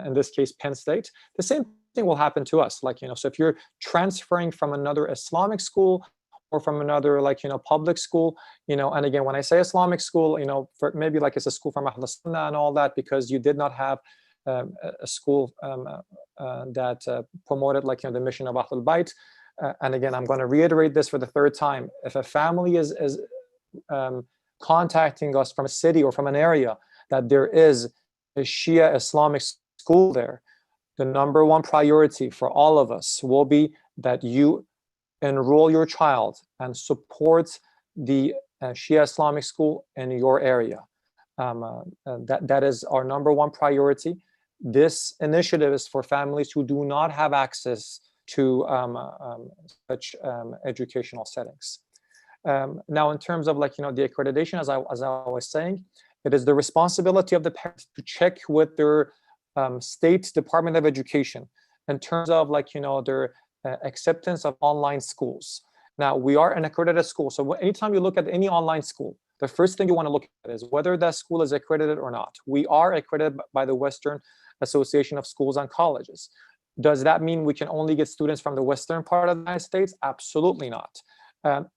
in this case, Penn State. The same thing will happen to us. So if you're transferring from another Islamic school or from another public school, and again, when I say Islamic school, for maybe it's a school from Ahl Sunnah and all that, because you did not have a school that promoted the mission of Ahlul Bayt. And again, I'm going to reiterate this for the 3rd time. If a family is contacting us from a city or from an area that there is a Shia Islamic school there, the number 1 priority for all of us will be that you enroll your child and support the Shia Islamic school in your area. That is our number one priority. This initiative is for families who do not have access to such educational settings. Now, in terms of the accreditation, as I was saying, it is the responsibility of the parents to check with their state Department of Education in terms of their acceptance of online schools. Now, we are an accredited school, so anytime you look at any online school, the first thing you want to look at is whether that school is accredited or not. We are accredited by the Western Association of Schools and Colleges. Does that mean we can only get students from the western part of the United States? Absolutely not.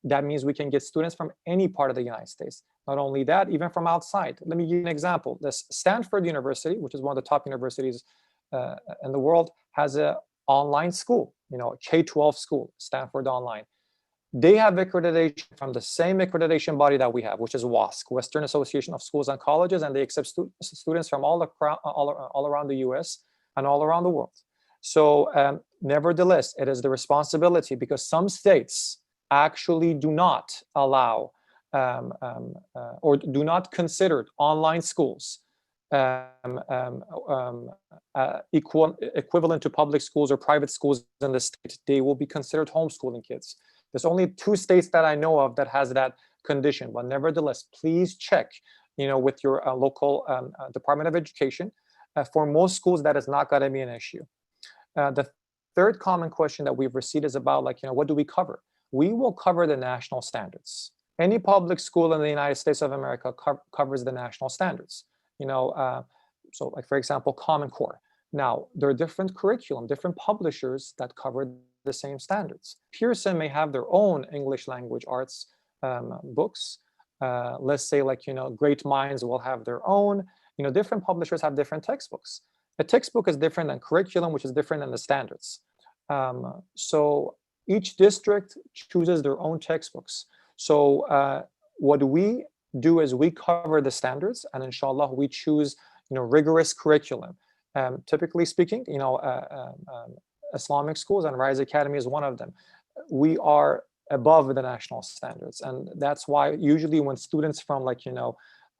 That means we can get students from any part of the United States. Not only that, even from outside. Let me give you an example. This Stanford University, which is one of the top universities in the world, has an online school, K-12 school, Stanford Online. They have accreditation from the same accreditation body that we have, which is WASC, Western Association of Schools and Colleges, and they accept students from all around the US and all around the world. So nevertheless, it is the responsibility, because some states actually do not allow or do not consider online schools equivalent to public schools or private schools in the state. They will be considered homeschooling kids. There's only 2 states that I know of that has that condition, but nevertheless, please check, with your local Department of Education. For most schools, that is not going to be an issue. The third common question that we've received is about, what do we cover? We will cover the national standards. Any public school in the United States of America covers the national standards. So for example, Common Core. Now, there are different curriculum, different publishers that cover the same standards. Pearson may have their own English language arts books. Let's say Great Minds will have their own. Different publishers have different textbooks. A textbook is different than curriculum, which is different than the standards. So each district chooses their own textbooks. So what we do is we cover the standards, and inshallah we choose rigorous curriculum. Typically speaking, Islamic schools, and Rise Academy is one of them. We are above the national standards, and that's why usually when students from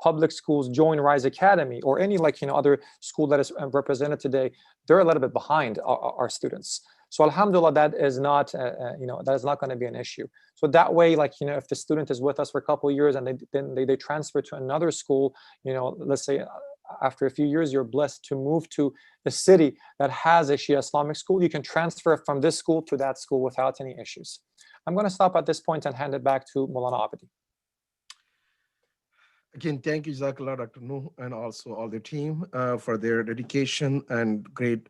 public schools join Rise Academy or any other school that is represented today, they're a little bit behind our students. So alhamdulillah, that is not that is not going to be an issue. So that way, if the student is with us for a couple of years and they transfer to another school, let's say after a few years, you're blessed to move to a city that has a Shia Islamic school, you can transfer from this school to that school without any issues. I'm going to stop at this point and hand it back to Moulana Abidi. Again, thank you, Jazakallah, Dr. Nooh, and also all the team for their dedication and great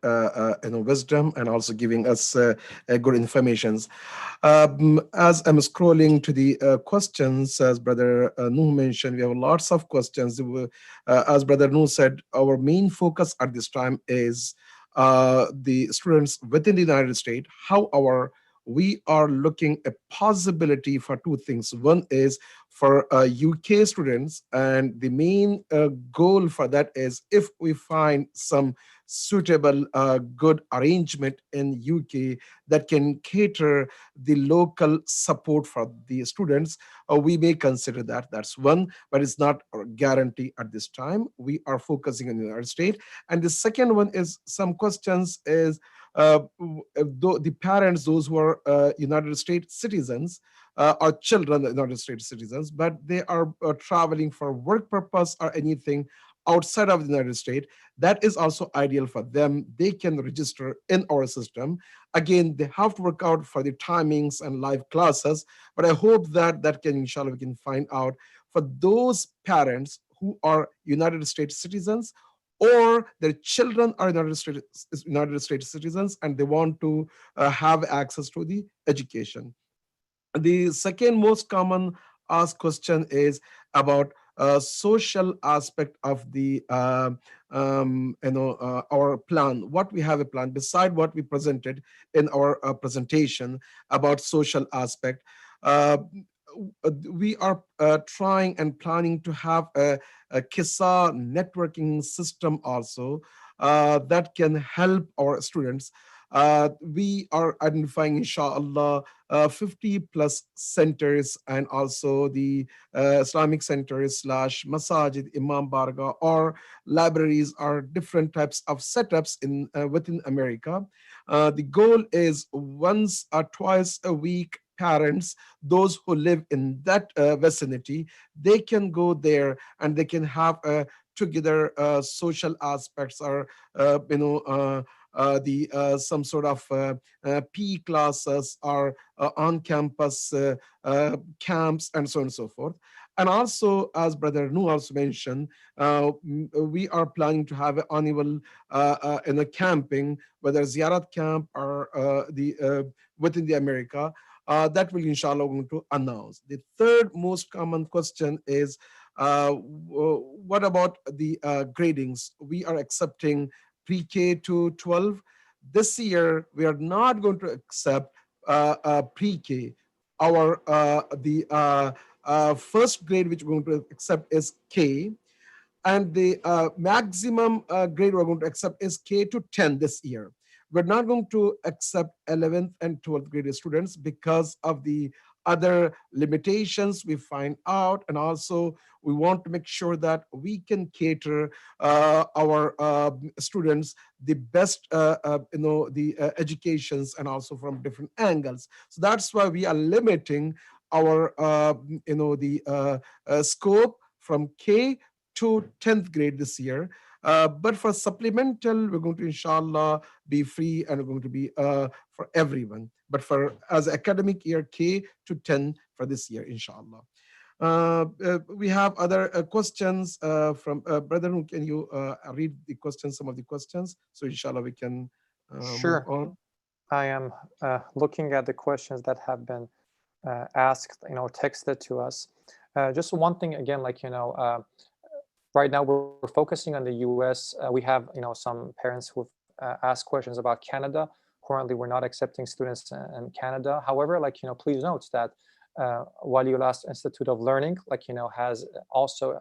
wisdom, and also giving us good informations. As I'm scrolling to the questions, as Brother Nooh mentioned, we have lots of questions. As Brother Nooh said, our main focus at this time is the students within the United States. However, we are looking a possibility for 2 things. One is for UK students, and the main goal for that is if we find some suitable good arrangement in UK that can cater the local support for the students, we may consider that. That's one, but it's not a guarantee at this time. We are focusing on the United States. And the second one is some questions is the parents, those who are United States citizens, are children of United States citizens, but they are traveling for work purpose or anything outside of the United States, that is also ideal for them. They can register in our system. Again, they have to work out for the timings and live classes, but I hope that can, inshallah, we can find out for those parents who are United States citizens or their children are United States citizens and they want to have access to the education. The second most common asked question is about social aspect of the our plan. What we have a plan beside what we presented in our presentation about social aspect. We are trying and planning to have a KISA networking system also that can help our students. We are identifying, inshallah, 50 plus centers, and also the Islamic centers / masajid, imam barga, or libraries, or different types of setups in within America. The goal is once or twice a week, parents, those who live in that vicinity, they can go there and they can have together social aspects, or the some sort of PE classes, or on-campus camps, and so on and so forth. And also, as Brother Nooh also mentioned, we are planning to have an annual in a camping, whether Ziyarat camp or the within the America. That will, inshallah, going to announce. The third most common question is, what about the gradings? We are accepting pre-K to 12. This year, we are not going to accept pre-K. Our first grade which we're going to accept is K, and the maximum grade we're going to accept is K to 10 this year. We're not going to accept 11th and 12th grade students because of the other limitations we find out, and also we want to make sure that we can cater our students the best, the educations, and also from different angles. So that's why we are limiting our, the scope from K to 10th grade this year. But for supplemental, we're going to, inshallah, be free, and we're going to be for everyone. But for as academic year, K to 10 for this year, inshallah. We have other questions from Brother Nooh. Can you read the questions, some of the questions? So inshallah, we can Sure. move on. I am looking at the questions that have been asked, texted to us. Just one thing again, right now we're focusing on the US. We have, some parents who've asked questions about Canada. Currently, we're not accepting students in Canada. However, please note that Waliullah Institute of Learning, has also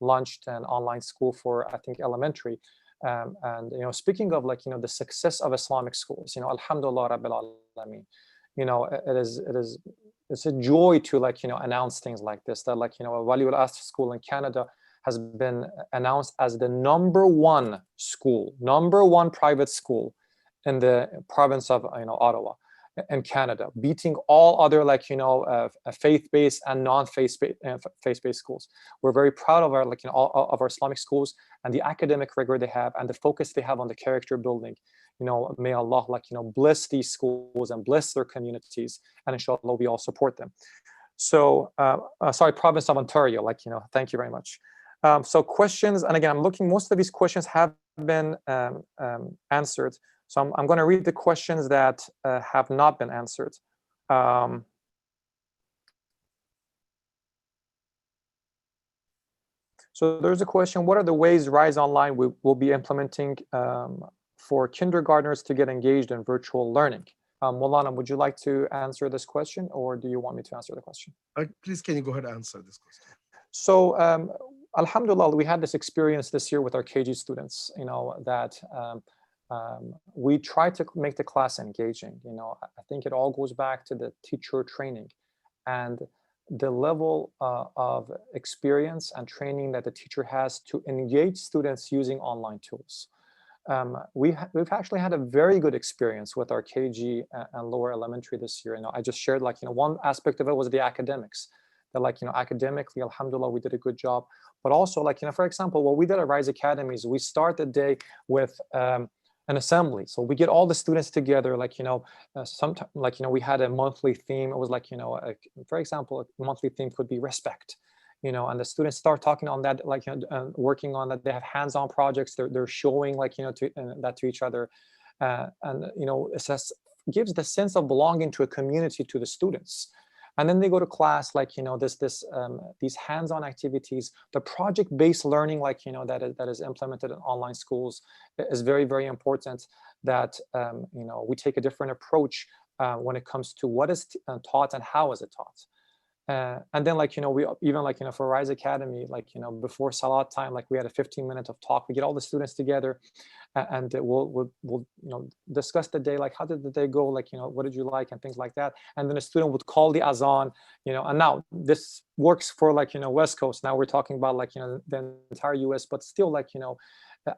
launched an online school for, I think, elementary. And speaking of the success of Islamic schools, Alhamdulillah Rabbil Alameen, it's a joy to announce things like this. That Waliullah School in Canada has been announced as the #1 school, #1 private school in the province of Ottawa in Canada, beating all other faith-based and non-faith-based schools. We're very proud of our all of our Islamic schools and the academic rigor they have and the focus they have on the character building. May Allah bless these schools and bless their communities, and inshallah we all support them. So sorry, province of Ontario, thank you very much. So questions, and again, I'm looking, most of these questions have been answered. So I'm going to read the questions that have not been answered. So there's a question, what are the ways Rise Online will be implementing for kindergartners to get engaged in virtual learning? Moulana, would you like to answer this question, or do you want me to answer the question? Please, can you go ahead and answer this question? So Alhamdulillah, we had this experience this year with our KG students, that we try to make the class engaging. I think it all goes back to the teacher training and the level of experience and training that the teacher has to engage students using online tools. We've actually had a very good experience with our KG and lower elementary this year. I just shared one aspect of it was the academics. That academically, alhamdulillah, we did a good job. But also for example, what we did at Rise Academy is we start the day with an assembly. So we get all the students together, sometimes, we had a monthly theme. It was for example, a monthly theme could be respect, and the students start talking on that, working on that. They have hands-on projects. They're showing that to each other, and it gives the sense of belonging to a community to the students. And then they go to class, these hands-on activities, the project-based learning, that is implemented in online schools is very, very important. That we take a different approach when it comes to what is taught and how is it taught. And then like, we even like, for Rise Academy, like, before Salat time, like we had a 15 minutes of talk. We get all the students together and we'll discuss the day, like how did the day go? Like, what did you like and things like that. And then a student would call the azan, and now this works for like, West Coast. Now we're talking about like, the entire US, but still like,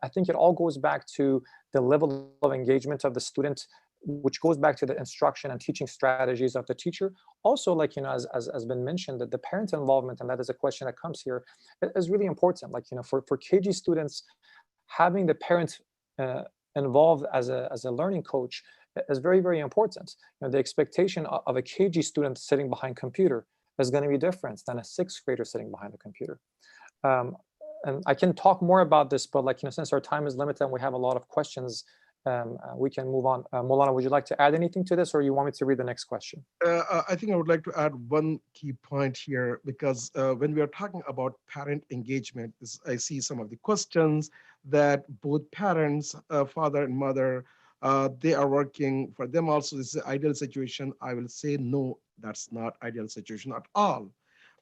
I think it all goes back to the level of engagement of the student, which goes back to the instruction and teaching strategies of the teacher. Also, like, as been mentioned, that the parent involvement, and that is a question that comes here, is really important. Like, for KG students, having the parent involved as a learning coach is very, very important. The expectation of a KG student sitting behind computer is going to be different than a 6th grader sitting behind a computer. And I can talk more about this, but like, since our time is limited and we have a lot of questions, we can move on. Moulana, would you like to add anything to this, or you want me to read the next question? I think I would like to add one key point here, because when we are talking about parent engagement, I see some of the questions that both parents, father and mother, they are working. For them also, this is an ideal situation. I will say no, that's not ideal situation at all,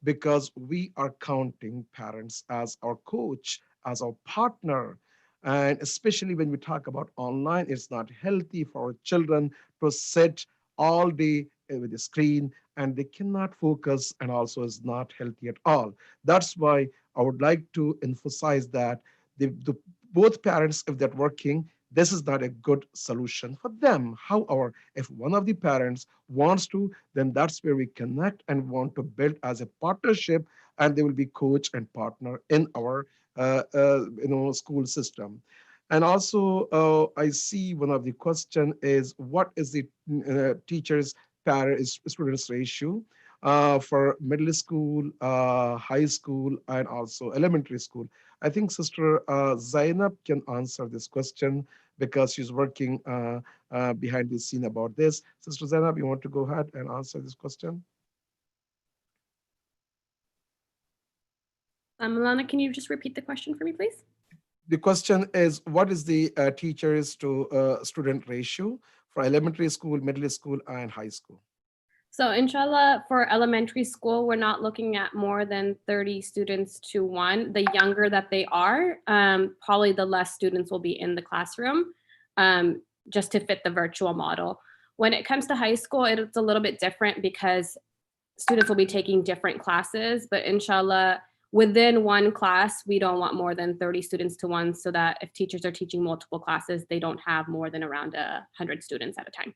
because we are counting parents as our coach, as our partner. And especially when we talk about online, it's not healthy for our children to sit all day with the screen, and they cannot focus, and also is not healthy at all. That's why I would like to emphasize that both parents, if they're working, this is not a good solution for them. However, if one of the parents wants to, then that's where we connect and want to build as a partnership, and they will be coach and partner in our school system. And also, I see one of the question is, what is the teachers students ratio for middle school, high school, and also elementary school? I think Sister Zainab can answer this question, because she's working behind the scene about this. Sister Zainab, you want to go ahead and answer this question? Moulana, can you just repeat the question for me, please? The question is, what is the teachers to student ratio for elementary school, middle school, and high school? So inshallah, for elementary school, we're not looking at more than 30 students to 1. The younger that they are, probably the less students will be in the classroom, just to fit the virtual model. When it comes to high school, it's a little bit different, because students will be taking different classes, but inshallah, within one class, we don't want more than 30 students to 1, so that if teachers are teaching multiple classes, they don't have more than around 100 students at a time.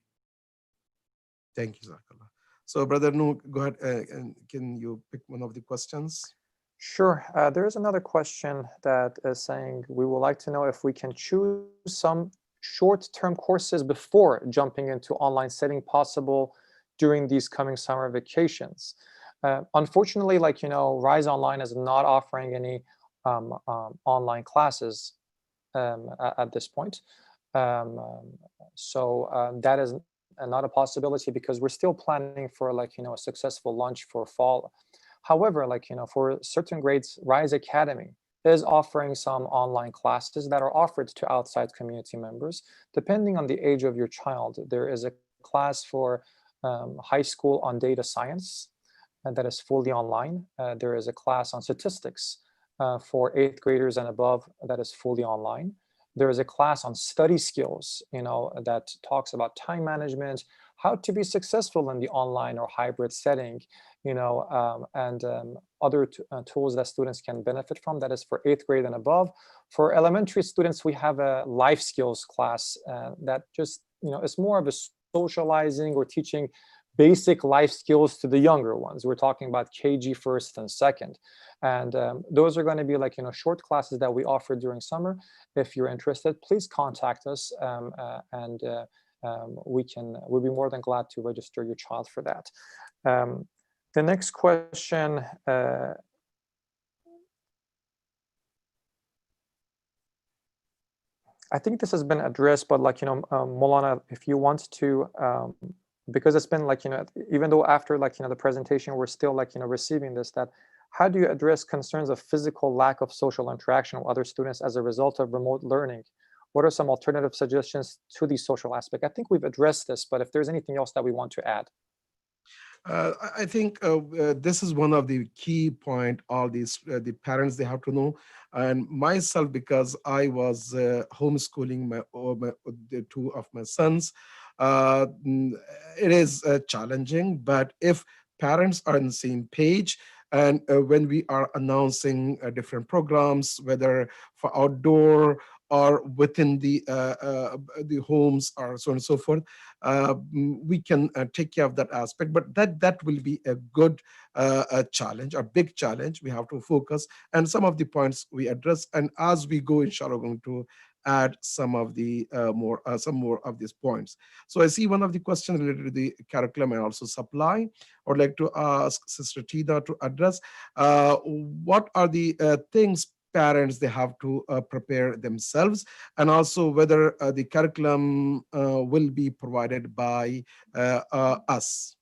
Thank you, Zakallah. So, Brother Nooh, go ahead, and can you pick one of the questions? Sure. There is another question that is saying, we would like to know if we can choose some short-term courses before jumping into online setting possible during these coming summer vacations. Unfortunately, like, Rise Online is not offering any online classes at this point. So that is not a possibility, because we're still planning for like, a successful launch for fall. However, like, for certain grades, Rise Academy is offering some online classes that are offered to outside community members. Depending on the age of your child, there is a class for high school on data science, and that is fully online. There is a class on statistics for 8th graders and above that is fully online. There is a class on study skills, that talks about time management, how to be successful in the online or hybrid setting, and other tools that students can benefit from. That is for 8th grade and above. For elementary students, we have a life skills class that just, it's more of a socializing or teaching basic life skills to the younger ones. We're talking about KG 1st and 2nd. And those are going to be like, short classes that we offer during summer. If you're interested, please contact us, and we'll be more than glad to register your child for that. The next question, I think this has been addressed, but like, Moulana, if you want to, because it's been like, even though after like, the presentation, we're still like, receiving this, that how do you address concerns of physical lack of social interaction with other students as a result of remote learning? What are some alternative suggestions to the social aspect? I think we've addressed this, but if there's anything else that we want to add. I think this is one of the key point. All these the parents, they have to know, and myself, because I was homeschooling the two of my sons. It is challenging, but if parents are on the same page, and when we are announcing different programs, whether for outdoor or within the homes or so on and so forth, we can take care of that aspect. But that will be a good a challenge, a big challenge. We have to focus, and some of the points we address, and as we go, inshallah, we're going to add some of the some more of these points. So I see one of the questions related to the curriculum and also supply. I would like to ask Sister Tida to address what are the things parents they have to prepare themselves, and also whether the curriculum will be provided by us.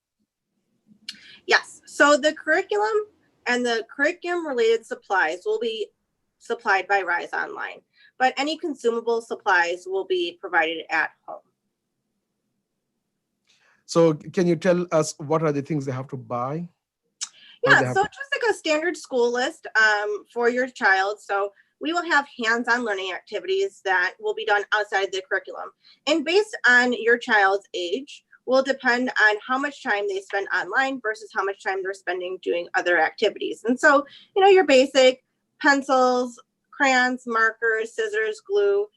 Yes, so the curriculum and the curriculum related supplies will be supplied by Rise Online, but any consumable supplies will be provided at home. So can you tell us what are the things they have to buy? Yeah, so just like a standard school list for your child. So we will have hands-on learning activities that will be done outside the curriculum. And based on your child's age, will depend on how much time they spend online versus how much time they're spending doing other activities. And so, you know, your basic pencils, crayons, markers, scissors, glue,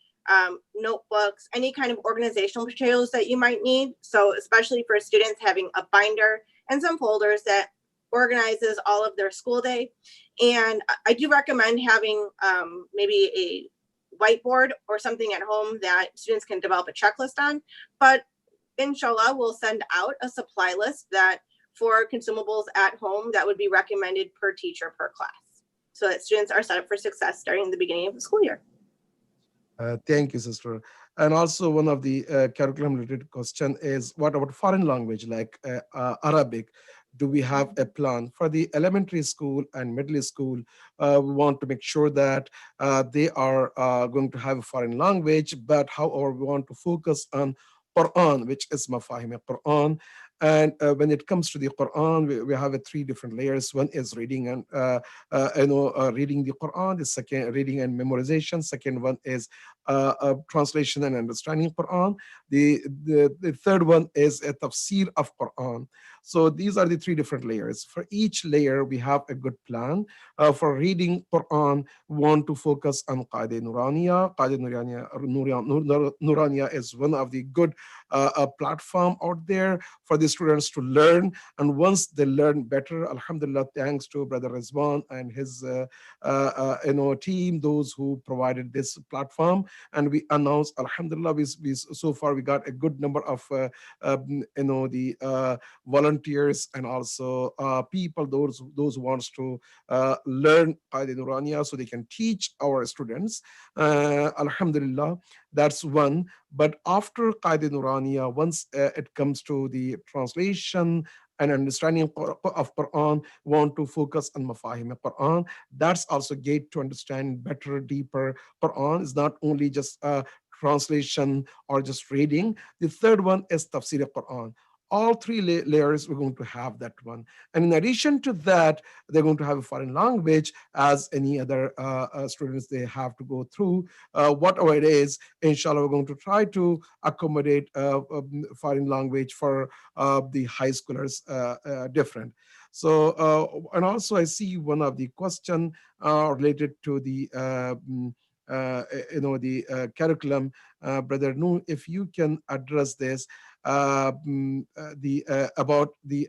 notebooks, any kind of organizational materials that you might need. So especially for students, having a binder and some folders that organizes all of their school day. And I do recommend having maybe a whiteboard or something at home that students can develop a checklist on. But inshallah, we'll send out a supply list that for consumables at home that would be recommended per teacher per class, so that students are set up for success starting in the beginning of the school year. Thank you, sister. And also one of the curriculum related question is, what about foreign language like Arabic? Do we have a plan for the elementary school and middle school? We want to make sure that they are going to have a foreign language, but however, we want to focus on Quran, which is Mafahim Quran. And when it comes to the Quran, we have three different layers. One is reading and reading the Quran. The second, reading and memorization. Second one is translation and understanding Quran. The third one is a tafsir of Quran. So these are the three different layers. For each layer, we have a good plan. For reading Quran, we want to focus on Qaida Nuraniya. Qaida Nuraniya is one of the good platform out there for the students to learn. And once they learn better, alhamdulillah, thanks to Brother Rizwan and his team, those who provided this platform. And we announced, alhamdulillah, so far we got a good number of the volunteers and also people, those who wants to learn Qaida Nuraniya so they can teach our students. Alhamdulillah, that's one. But after Qaida Nuraniya, once it comes to the translation and understanding of Quran, want to focus on Mafahim Quran. That's also gate to understand better, deeper Quran. Is not only just translation or just reading. The third one is Tafsir Quran. All three layers, we're going to have that one. And in addition to that, they're going to have a foreign language as any other students they have to go through. Whatever it is, inshallah, we're going to try to accommodate foreign language for the high schoolers different. So, and also I see one of the question related to the curriculum. Brother Nooh, if you can address this, about the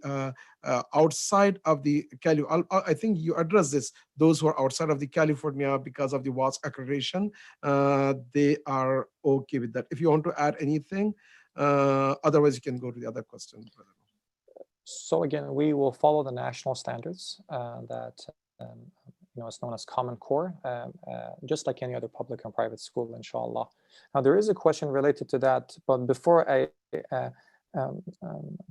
outside of the California. I think you address this. Those who are outside of the California because of the WASC accreditation, they are okay with that. If you want to add anything, otherwise you can go to the other question. So again, we will follow the national standards that it's known as Common Core, just like any other public and private school, inshallah. Now, there is a question related to that, but before I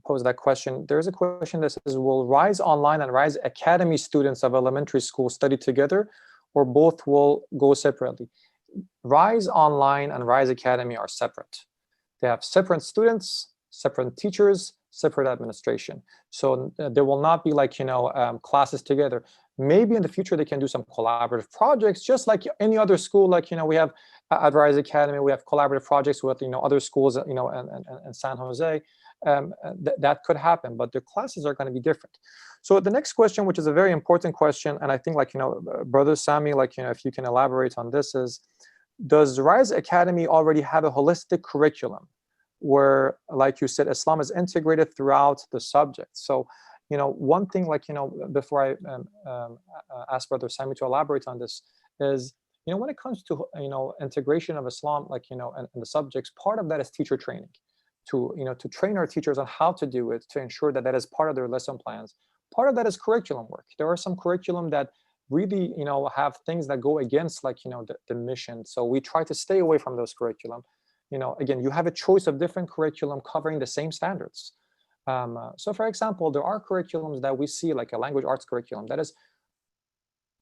pose that question, there is a question that says, will Rise Online and Rise Academy students of elementary school study together, or both will go separately? Rise Online and Rise Academy are separate. They have separate students, separate teachers, separate administration. So there will not be like, classes together. Maybe in the future they can do some collaborative projects, just like any other school. Like, we have at Rise Academy, we have collaborative projects with, other schools, in San Jose. That could happen, but the classes are going to be different. So the next question, which is a very important question, and I think like, Brother Sami, like, if you can elaborate on this, is, does Rise Academy already have a holistic curriculum where, like you said, Islam is integrated throughout the subject? So, one thing, like, before I ask Brother Sami to elaborate on this, is, when it comes to, integration of Islam, like, in the subjects, part of that is teacher training, to train our teachers on how to do it, to ensure that that is part of their lesson plans. Part of that is curriculum work. There are some curriculum that really, have things that go against, like, the mission. So we try to stay away from those curriculum. Again, you have a choice of different curriculum covering the same standards. So for example, there are curriculums that we see, like a language arts curriculum, that is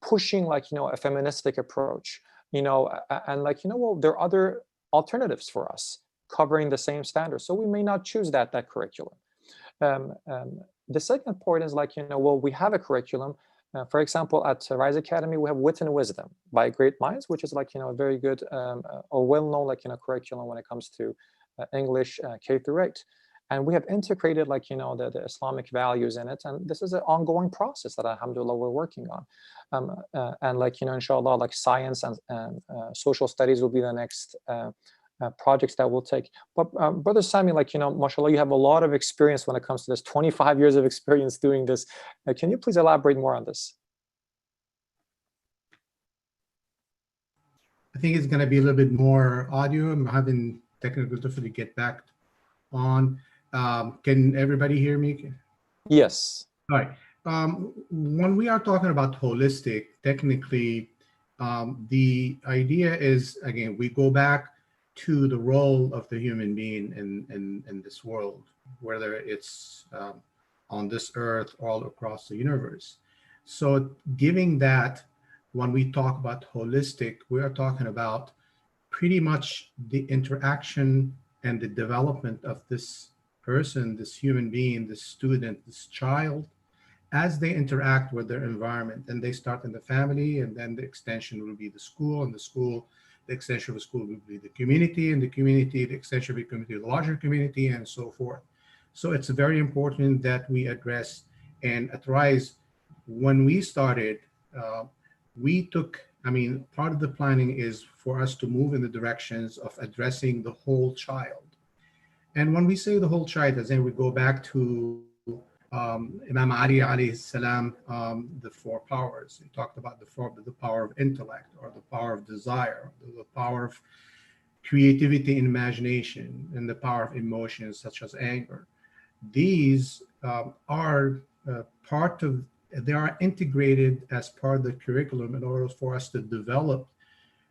pushing, like, a feministic approach, and like, well, there are other alternatives for us covering the same standards. So we may not choose that curriculum. The second point is, like, well, we have a curriculum. For example, at Rise Academy, we have Wit and Wisdom by Great Minds, which is like, a very good or well-known, like, curriculum when it comes to English K through 8. And we have integrated, like, the Islamic values in it. And this is an ongoing process that, alhamdulillah, we're working on. And like, inshallah, like science and social studies will be the next projects that we'll take. But Brother Sami, like, mashallah, you have a lot of experience when it comes to this, 25 years of experience doing this. Can you please elaborate more on this? I think it's going to be a little bit more audio. I'm having technical difficulty to get back on. Can everybody hear me? Yes. All right. When we are talking about holistic, technically, the idea is, again, we go back to the role of the human being in this world, whether it's on this earth, all across the universe. So giving that, when we talk about holistic, we are talking about pretty much the interaction and the development of this person, this human being, this student, this child, as they interact with their environment. And they start in the family, and then the extension will be the school, and the school, the extension of the school will be the community, and the community, the extension of the community, the larger community, and so forth. So it's very important that we address, and at Rise, when we started, we took, part of the planning is for us to move in the directions of addressing the whole child. And when we say the whole child, as in we go back to Imam Ali alayhi salam, the four powers. He talked about the power of intellect, or the power of desire, the power of creativity and imagination, and the power of emotions such as anger. These are they are integrated as part of the curriculum in order for us to develop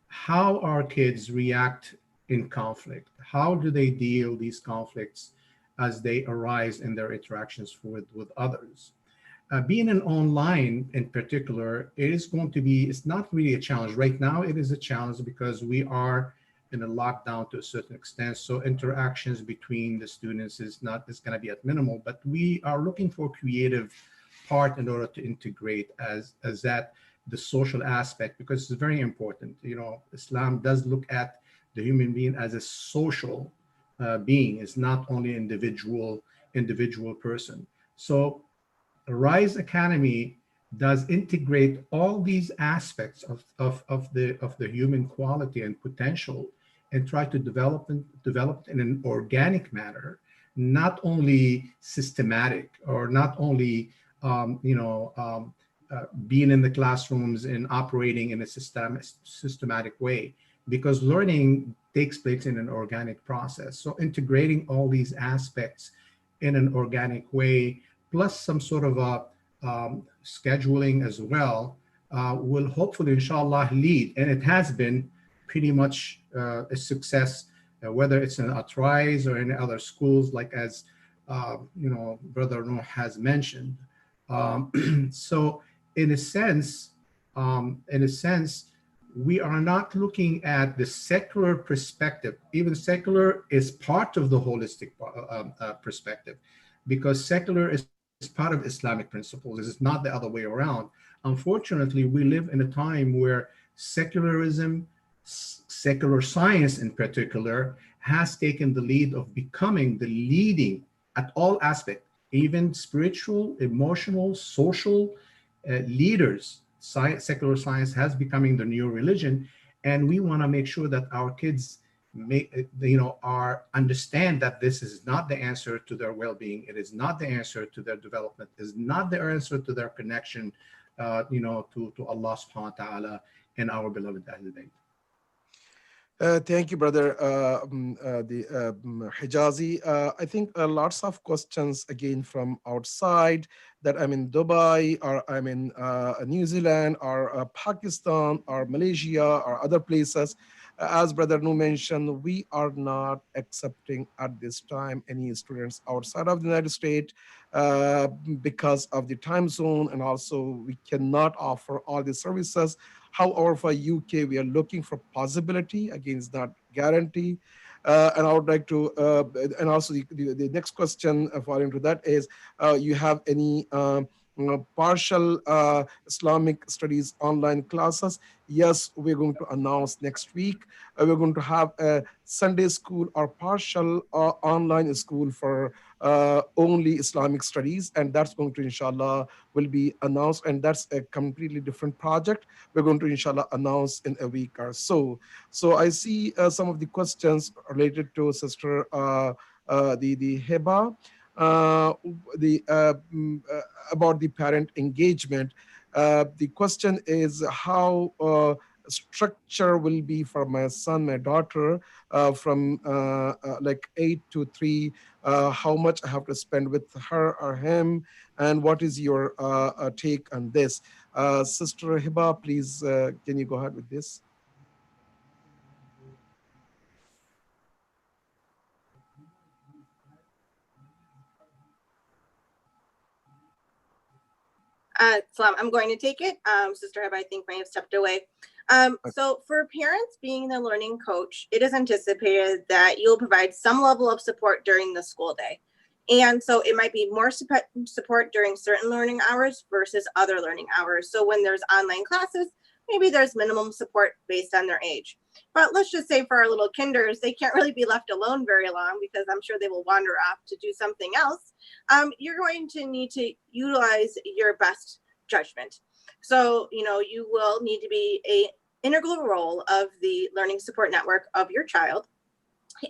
how our kids react in conflict. How do they deal these conflicts as they arise in their interactions with others? Being an online in particular, it's not really a challenge. Right now, it is a challenge because we are in a lockdown to a certain extent. So interactions between the students is going to be at minimal, but we are looking for creative part in order to integrate as that the social aspect, because it's very important. Islam does look at the human being as a social being. It's not only individual person. So Rise Academy does integrate all these aspects of the human quality and potential, and try to develop in an organic manner, not only systematic, or not only being in the classrooms and operating in a systematic way, because learning takes place in an organic process. So integrating all these aspects in an organic way, plus some sort of a scheduling as well, will hopefully, inshallah, lead, and it has been pretty much a success, whether it's in Rise or in other schools, like as Brother Nooh has mentioned. So in a sense, we are not looking at the secular perspective. Even secular is part of the holistic perspective, because secular is part of Islamic principles. This is not the other way around. Unfortunately, we live in a time where secularism, secular science in particular, has taken the lead of becoming the leading at all aspects, even spiritual, emotional, social leaders. Secular science has becoming the new religion, and we want to make sure that our kids understand that this is not the answer to their well-being. It is not the answer to their development. It is not the answer to their connection, to Allah subhanahu wa ta'ala and our beloved Ahlul Bayt. Thank you, brother Hijazi. I think lots of questions again from outside, that I'm in Dubai, or I'm in New Zealand, or Pakistan, or Malaysia, or other places. As Brother Nooh mentioned, we are not accepting at this time any students outside of the United States because of the time zone, and also we cannot offer all the services. However, for UK, we are looking for possibility. Again, it's not guarantee. And I would like to, and also the next question following to that is, you have any partial Islamic studies online classes? Yes, we're going to announce next week. We're going to have a Sunday school or partial online school for only Islamic studies, and that's going to, inshallah, will be announced, and that's a completely different project. We're going to, inshallah, announce in a week or so. So I see some of the questions related to Sister the Heba, about the parent engagement. The question is how structure will be for my son, my daughter, from like 8 to 3, how much I have to spend with her or him, and what is your take on this? Sister Hiba, please, can you go ahead with this? Salam, I'm going to take it. Sister Heba, I think, may have stepped away. So for parents being the learning coach, it is anticipated that you'll provide some level of support during the school day. And so it might be more support during certain learning hours versus other learning hours. So when there's online classes, maybe there's minimum support based on their age. But let's just say for our little kinders, they can't really be left alone very long because I'm sure they will wander off to do something else. You're going to need to utilize your best judgment. So, you will need to be an integral role of the learning support network of your child.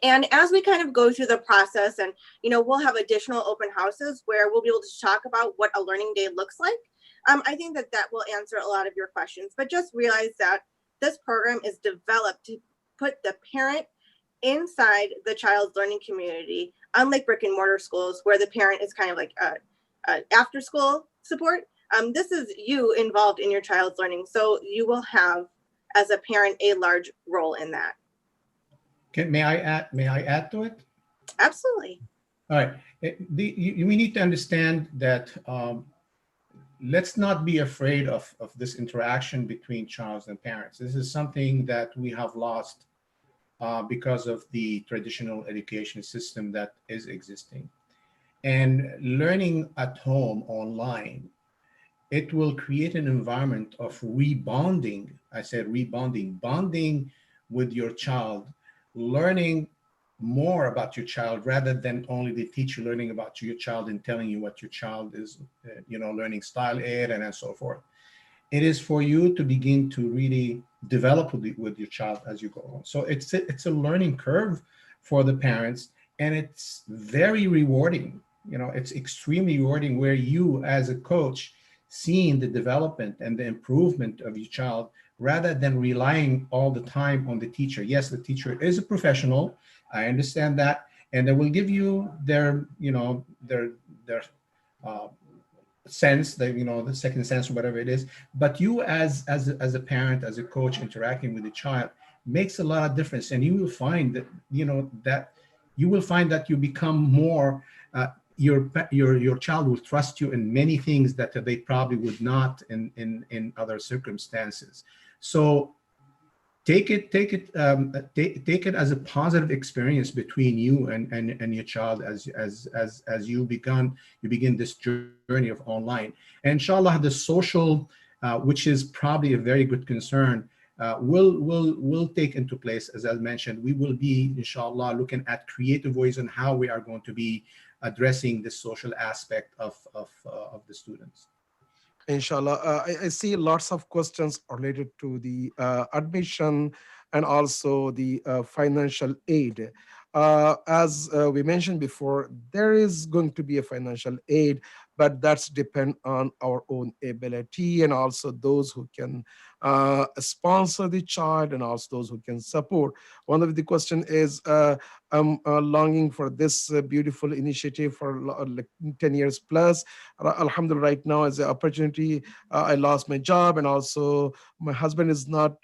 And as we kind of go through the process, and, we'll have additional open houses where we'll be able to talk about what a learning day looks like. I think that will answer a lot of your questions, but just realize that this program is developed to put the parent inside the child's learning community, unlike brick and mortar schools where the parent is kind of like after school support. This is you involved in your child's learning. So you will have, as a parent, a large role in that. May I add to it? Absolutely. All right. We need to understand that let's not be afraid of this interaction between child and parents. This is something that we have lost because of the traditional education system that is existing. And learning at home online, it will create an environment of rebonding. I said rebonding, bonding with your child, learning more about your child rather than only the teacher learning about your child and telling you what your child is, learning style aid and so forth. It is for you to begin to really develop with your child as you go on. So it's a learning curve for the parents, and it's very rewarding. It's extremely rewarding where you as a coach seeing the development and the improvement of your child rather than relying all the time on the teacher. Yes, the teacher is a professional. I understand that, and they will give you their sense, the second sense or whatever it is. But you as a parent, as a coach interacting with the child makes a lot of difference, and you will find that you become more. Your child will trust you in many things that they probably would not in other circumstances. So take it as a positive experience between you and your child as you begin this journey of online. And inshallah, the social, which is probably a very good concern, will take into place. As I mentioned, we will be inshallah looking at creative ways on how we are going to be addressing the social aspect of the students. Inshallah. I see lots of questions related to the admission and also the financial aid. As we mentioned before, there is going to be a financial aid, but that's depend on our own ability and also those who can sponsor the child and also those who can support. One of the question is, I'm longing for this beautiful initiative for like 10 years plus. Alhamdulillah, right now as an opportunity, I lost my job and also my husband is not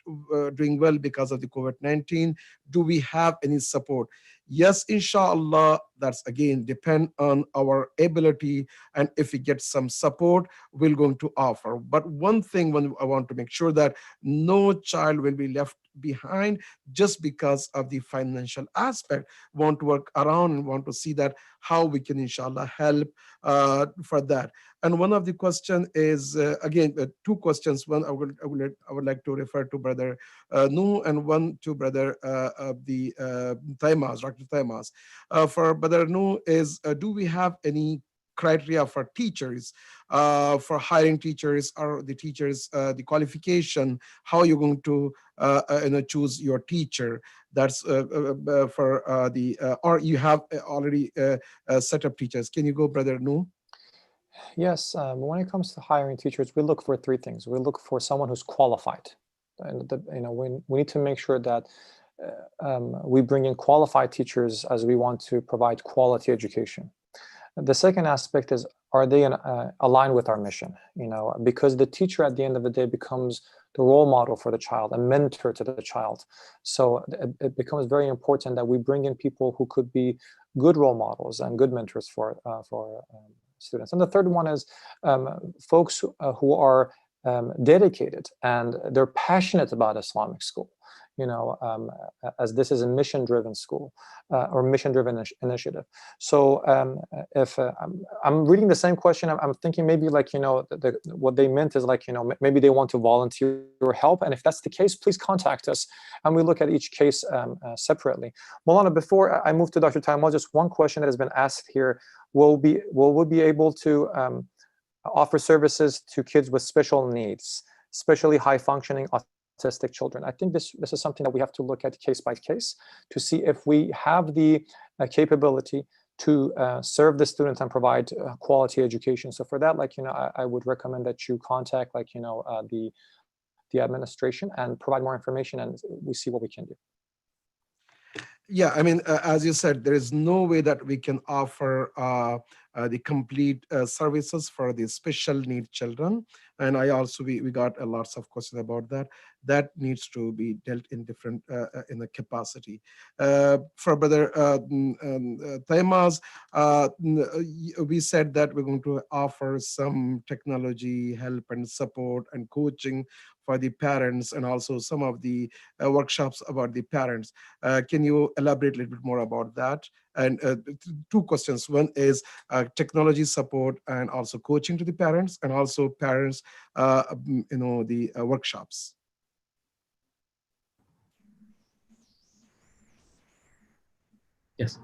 doing well because of the COVID-19. Do we have any support? Yes, inshallah, that's again depend on our ability, and if we get some support, we're going to offer. But one thing when I want to make sure that no child will be left behind just because of the financial aspect. Want to work around and want to see that how we can inshallah help for that. And one of the question is again two questions. One I would like to refer to Brother Nooh, and one to Brother Taimas, Dr. Taimas. For Brother Nooh is, do we have any criteria for teachers, for hiring teachers, or the teachers, the qualification, how you're going to choose your teacher? That's for or you have already set up teachers. Can you go, Brother Nooh? Yes, when it comes to hiring teachers, we look for three things. We look for someone who's qualified. And we need to make sure that we bring in qualified teachers as we want to provide quality education. The second aspect is, are they aligned with our mission? Because the teacher at the end of the day becomes the role model for the child, a mentor to the child. So it becomes very important that we bring in people who could be good role models and good mentors for students. And the third one is folks who are dedicated and they're passionate about Islamic school. As this is a mission-driven school or mission-driven initiative. So if I'm reading the same question, I'm thinking maybe like, what they meant is like, maybe they want to volunteer or help. And if that's the case, please contact us. And we look at each case separately. Moulana, before I move to Dr. Taimal, just one question that has been asked here. Will we be able to offer services to kids with special needs, especially high-functioning autistic children? I think this is something that we have to look at case by case to see if we have the capability to serve the students and provide quality education. So for that, I would recommend that you contact the administration and provide more information, and we see what we can do. Yeah, I mean, as you said, there is no way that we can offer the complete services for the special need children. And we got lots of questions about that. That needs to be dealt in different in the capacity. For Brother Taimas, we said that we're going to offer some technology help and support and coaching for the parents, and also some of the workshops about the parents. Can you elaborate a little bit more about that? And two questions. One is technology support and also coaching to the parents, and also parents, the workshops. Yes.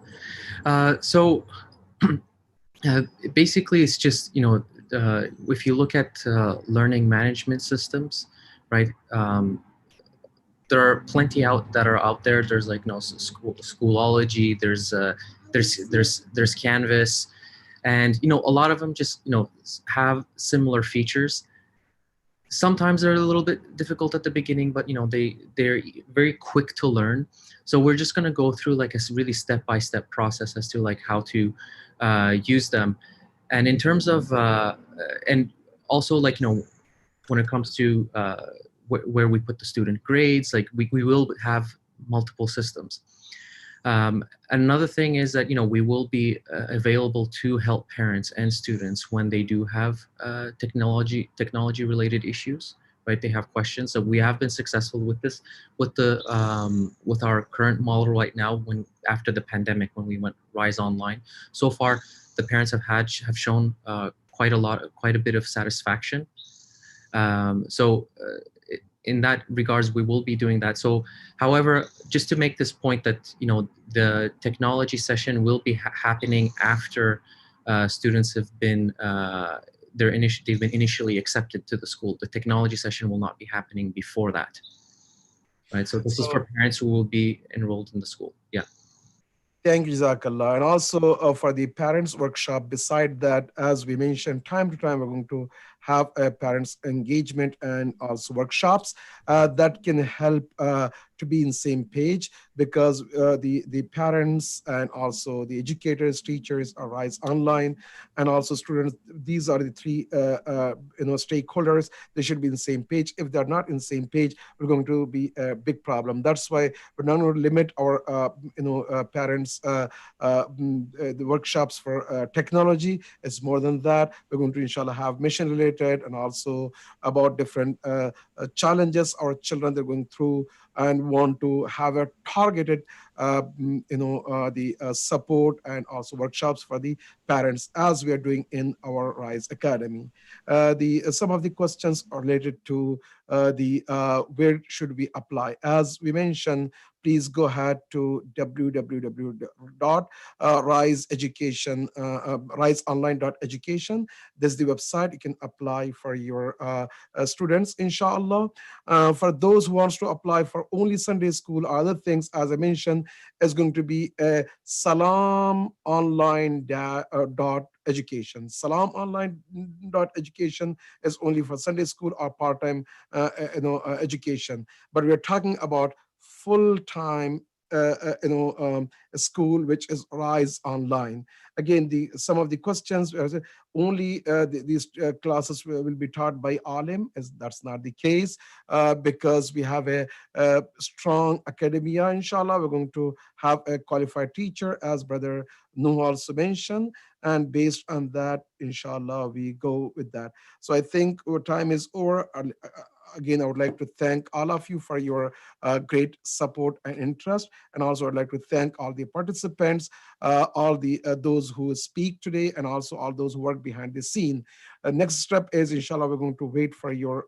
So basically, it's just, if you look at learning management systems, right? There are plenty that are out there. There's like Schoolology. There's Canvas, and a lot of them just have similar features. Sometimes they're a little bit difficult at the beginning, but they're very quick to learn. So we're just gonna go through like a really step-by-step process as to like how to use them. And in terms of and also like when it comes to where we put the student grades, like we will have multiple systems. Another thing is that we will be available to help parents and students when they do have technology related issues right? They have questions. So we have been successful with this, with our current model right now. When after the pandemic, when we went Rise Online, so far the parents have shown quite a bit of satisfaction. In that regards, we will be doing that. So, however, just to make this point that, you know, the technology session will be happening after students have been they've been initially accepted to the school. The technology session will not be happening before that, right? So this is for parents who will be enrolled in the school. Yeah. Thank you, Jazakallah. And also for the parents workshop, beside that, as we mentioned, time to time, we're going to have a parents engagement and also workshops that can help to be in same page, because the parents and also the educators, teachers are Rise Online, and also students. These are the three stakeholders. They should be in the same page. If they're not in the same page, we're going to be a big problem. That's why we're not going to limit our parents the workshops for technology. It's more than that. We're going to inshallah have mission related and also about different challenges our children are going through, and want to have a targeted support and also workshops for the parents, as we are doing in our Rise Academy. Some of the questions are related to where should we apply. As we mentioned, please go ahead to riseonline.education. This is the website. You can apply for your students, inshallah. For those who wants to apply for only Sunday school or other things, as I mentioned, is going to be a salamonline.education. Salamonline.education is only for Sunday school or part-time education. But we are talking about full-time school, which is Rise Online. Again, some of the questions only these classes will be taught by alim. That's not the case, because we have a strong academia. Inshallah, we're going to have a qualified teacher, as Brother Nooh also mentioned, and based on that, inshallah, we go with that. So I think our time is over. Again, I would like to thank all of you for your great support and interest. And also I'd like to thank all the participants, all the those who speak today, and also all those who work behind the scene. Next step is, inshallah, we're going to wait for your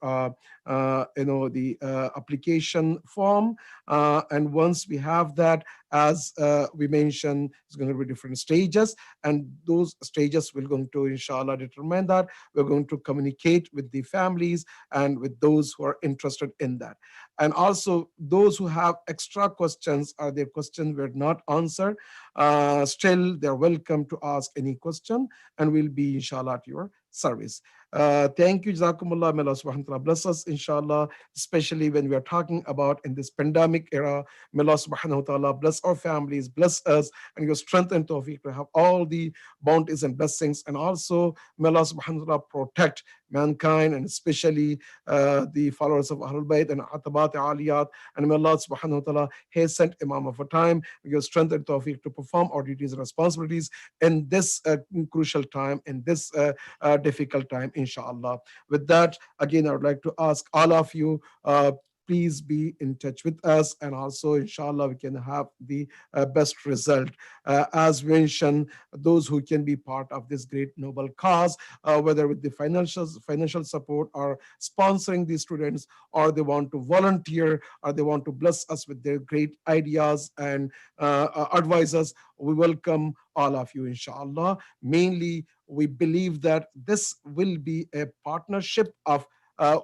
application form. And once we have that, as we mentioned, it's going to be different stages. And those stages will going to, inshallah, determine that. We're going to communicate with the families and with those who are interested in that. And also those who have extra questions, or their questions were not answered, still they're welcome to ask any question, and we'll be, inshallah, at your service. Thank you, Jazakumullah. May Allah subhanahu wa ta'ala bless us, inshallah, especially when we are talking about in this pandemic era. May Allah subhanahu wa ta'ala bless our families, bless us, and give strength and tawfiq to have all the bounties and blessings. And also, may Allah subhanahu wa ta'ala protect mankind, and especially the followers of Ahlul Bayt and Atabat Aliyat. And may Allah subhanahu wa ta'ala hasten Imam of a time, give strength and tawfiq to perform our duties and responsibilities in this crucial time, in this difficult time, inshallah. With that, again, I would like to ask all of you, please be in touch with us, and also, inshallah, we can have the best result. As mentioned, those who can be part of this great noble cause, whether with the financial support, or sponsoring the students, or they want to volunteer, or they want to bless us with their great ideas and advise us, we welcome all of you, inshallah. Mainly, we believe that this will be a partnership of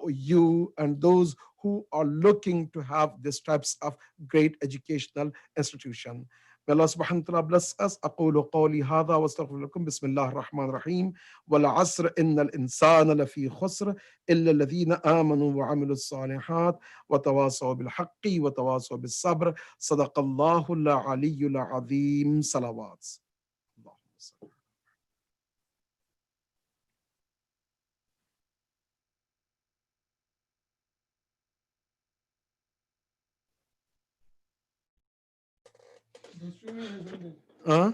you and those who are looking to have these types of great educational institution. May Allah subhanahu wa ta'ala bless us. أقول قولي هذا واستغفر لكم. بسم الله الرحمن الرحيم. والعصر إن الإنسان لفي خسر إلا الذين آمنوا وعملوا الصالحات وتواصوا بالحق وتواصوا بالصبر. صدق الله العلي العظيم. صلوات. Huh?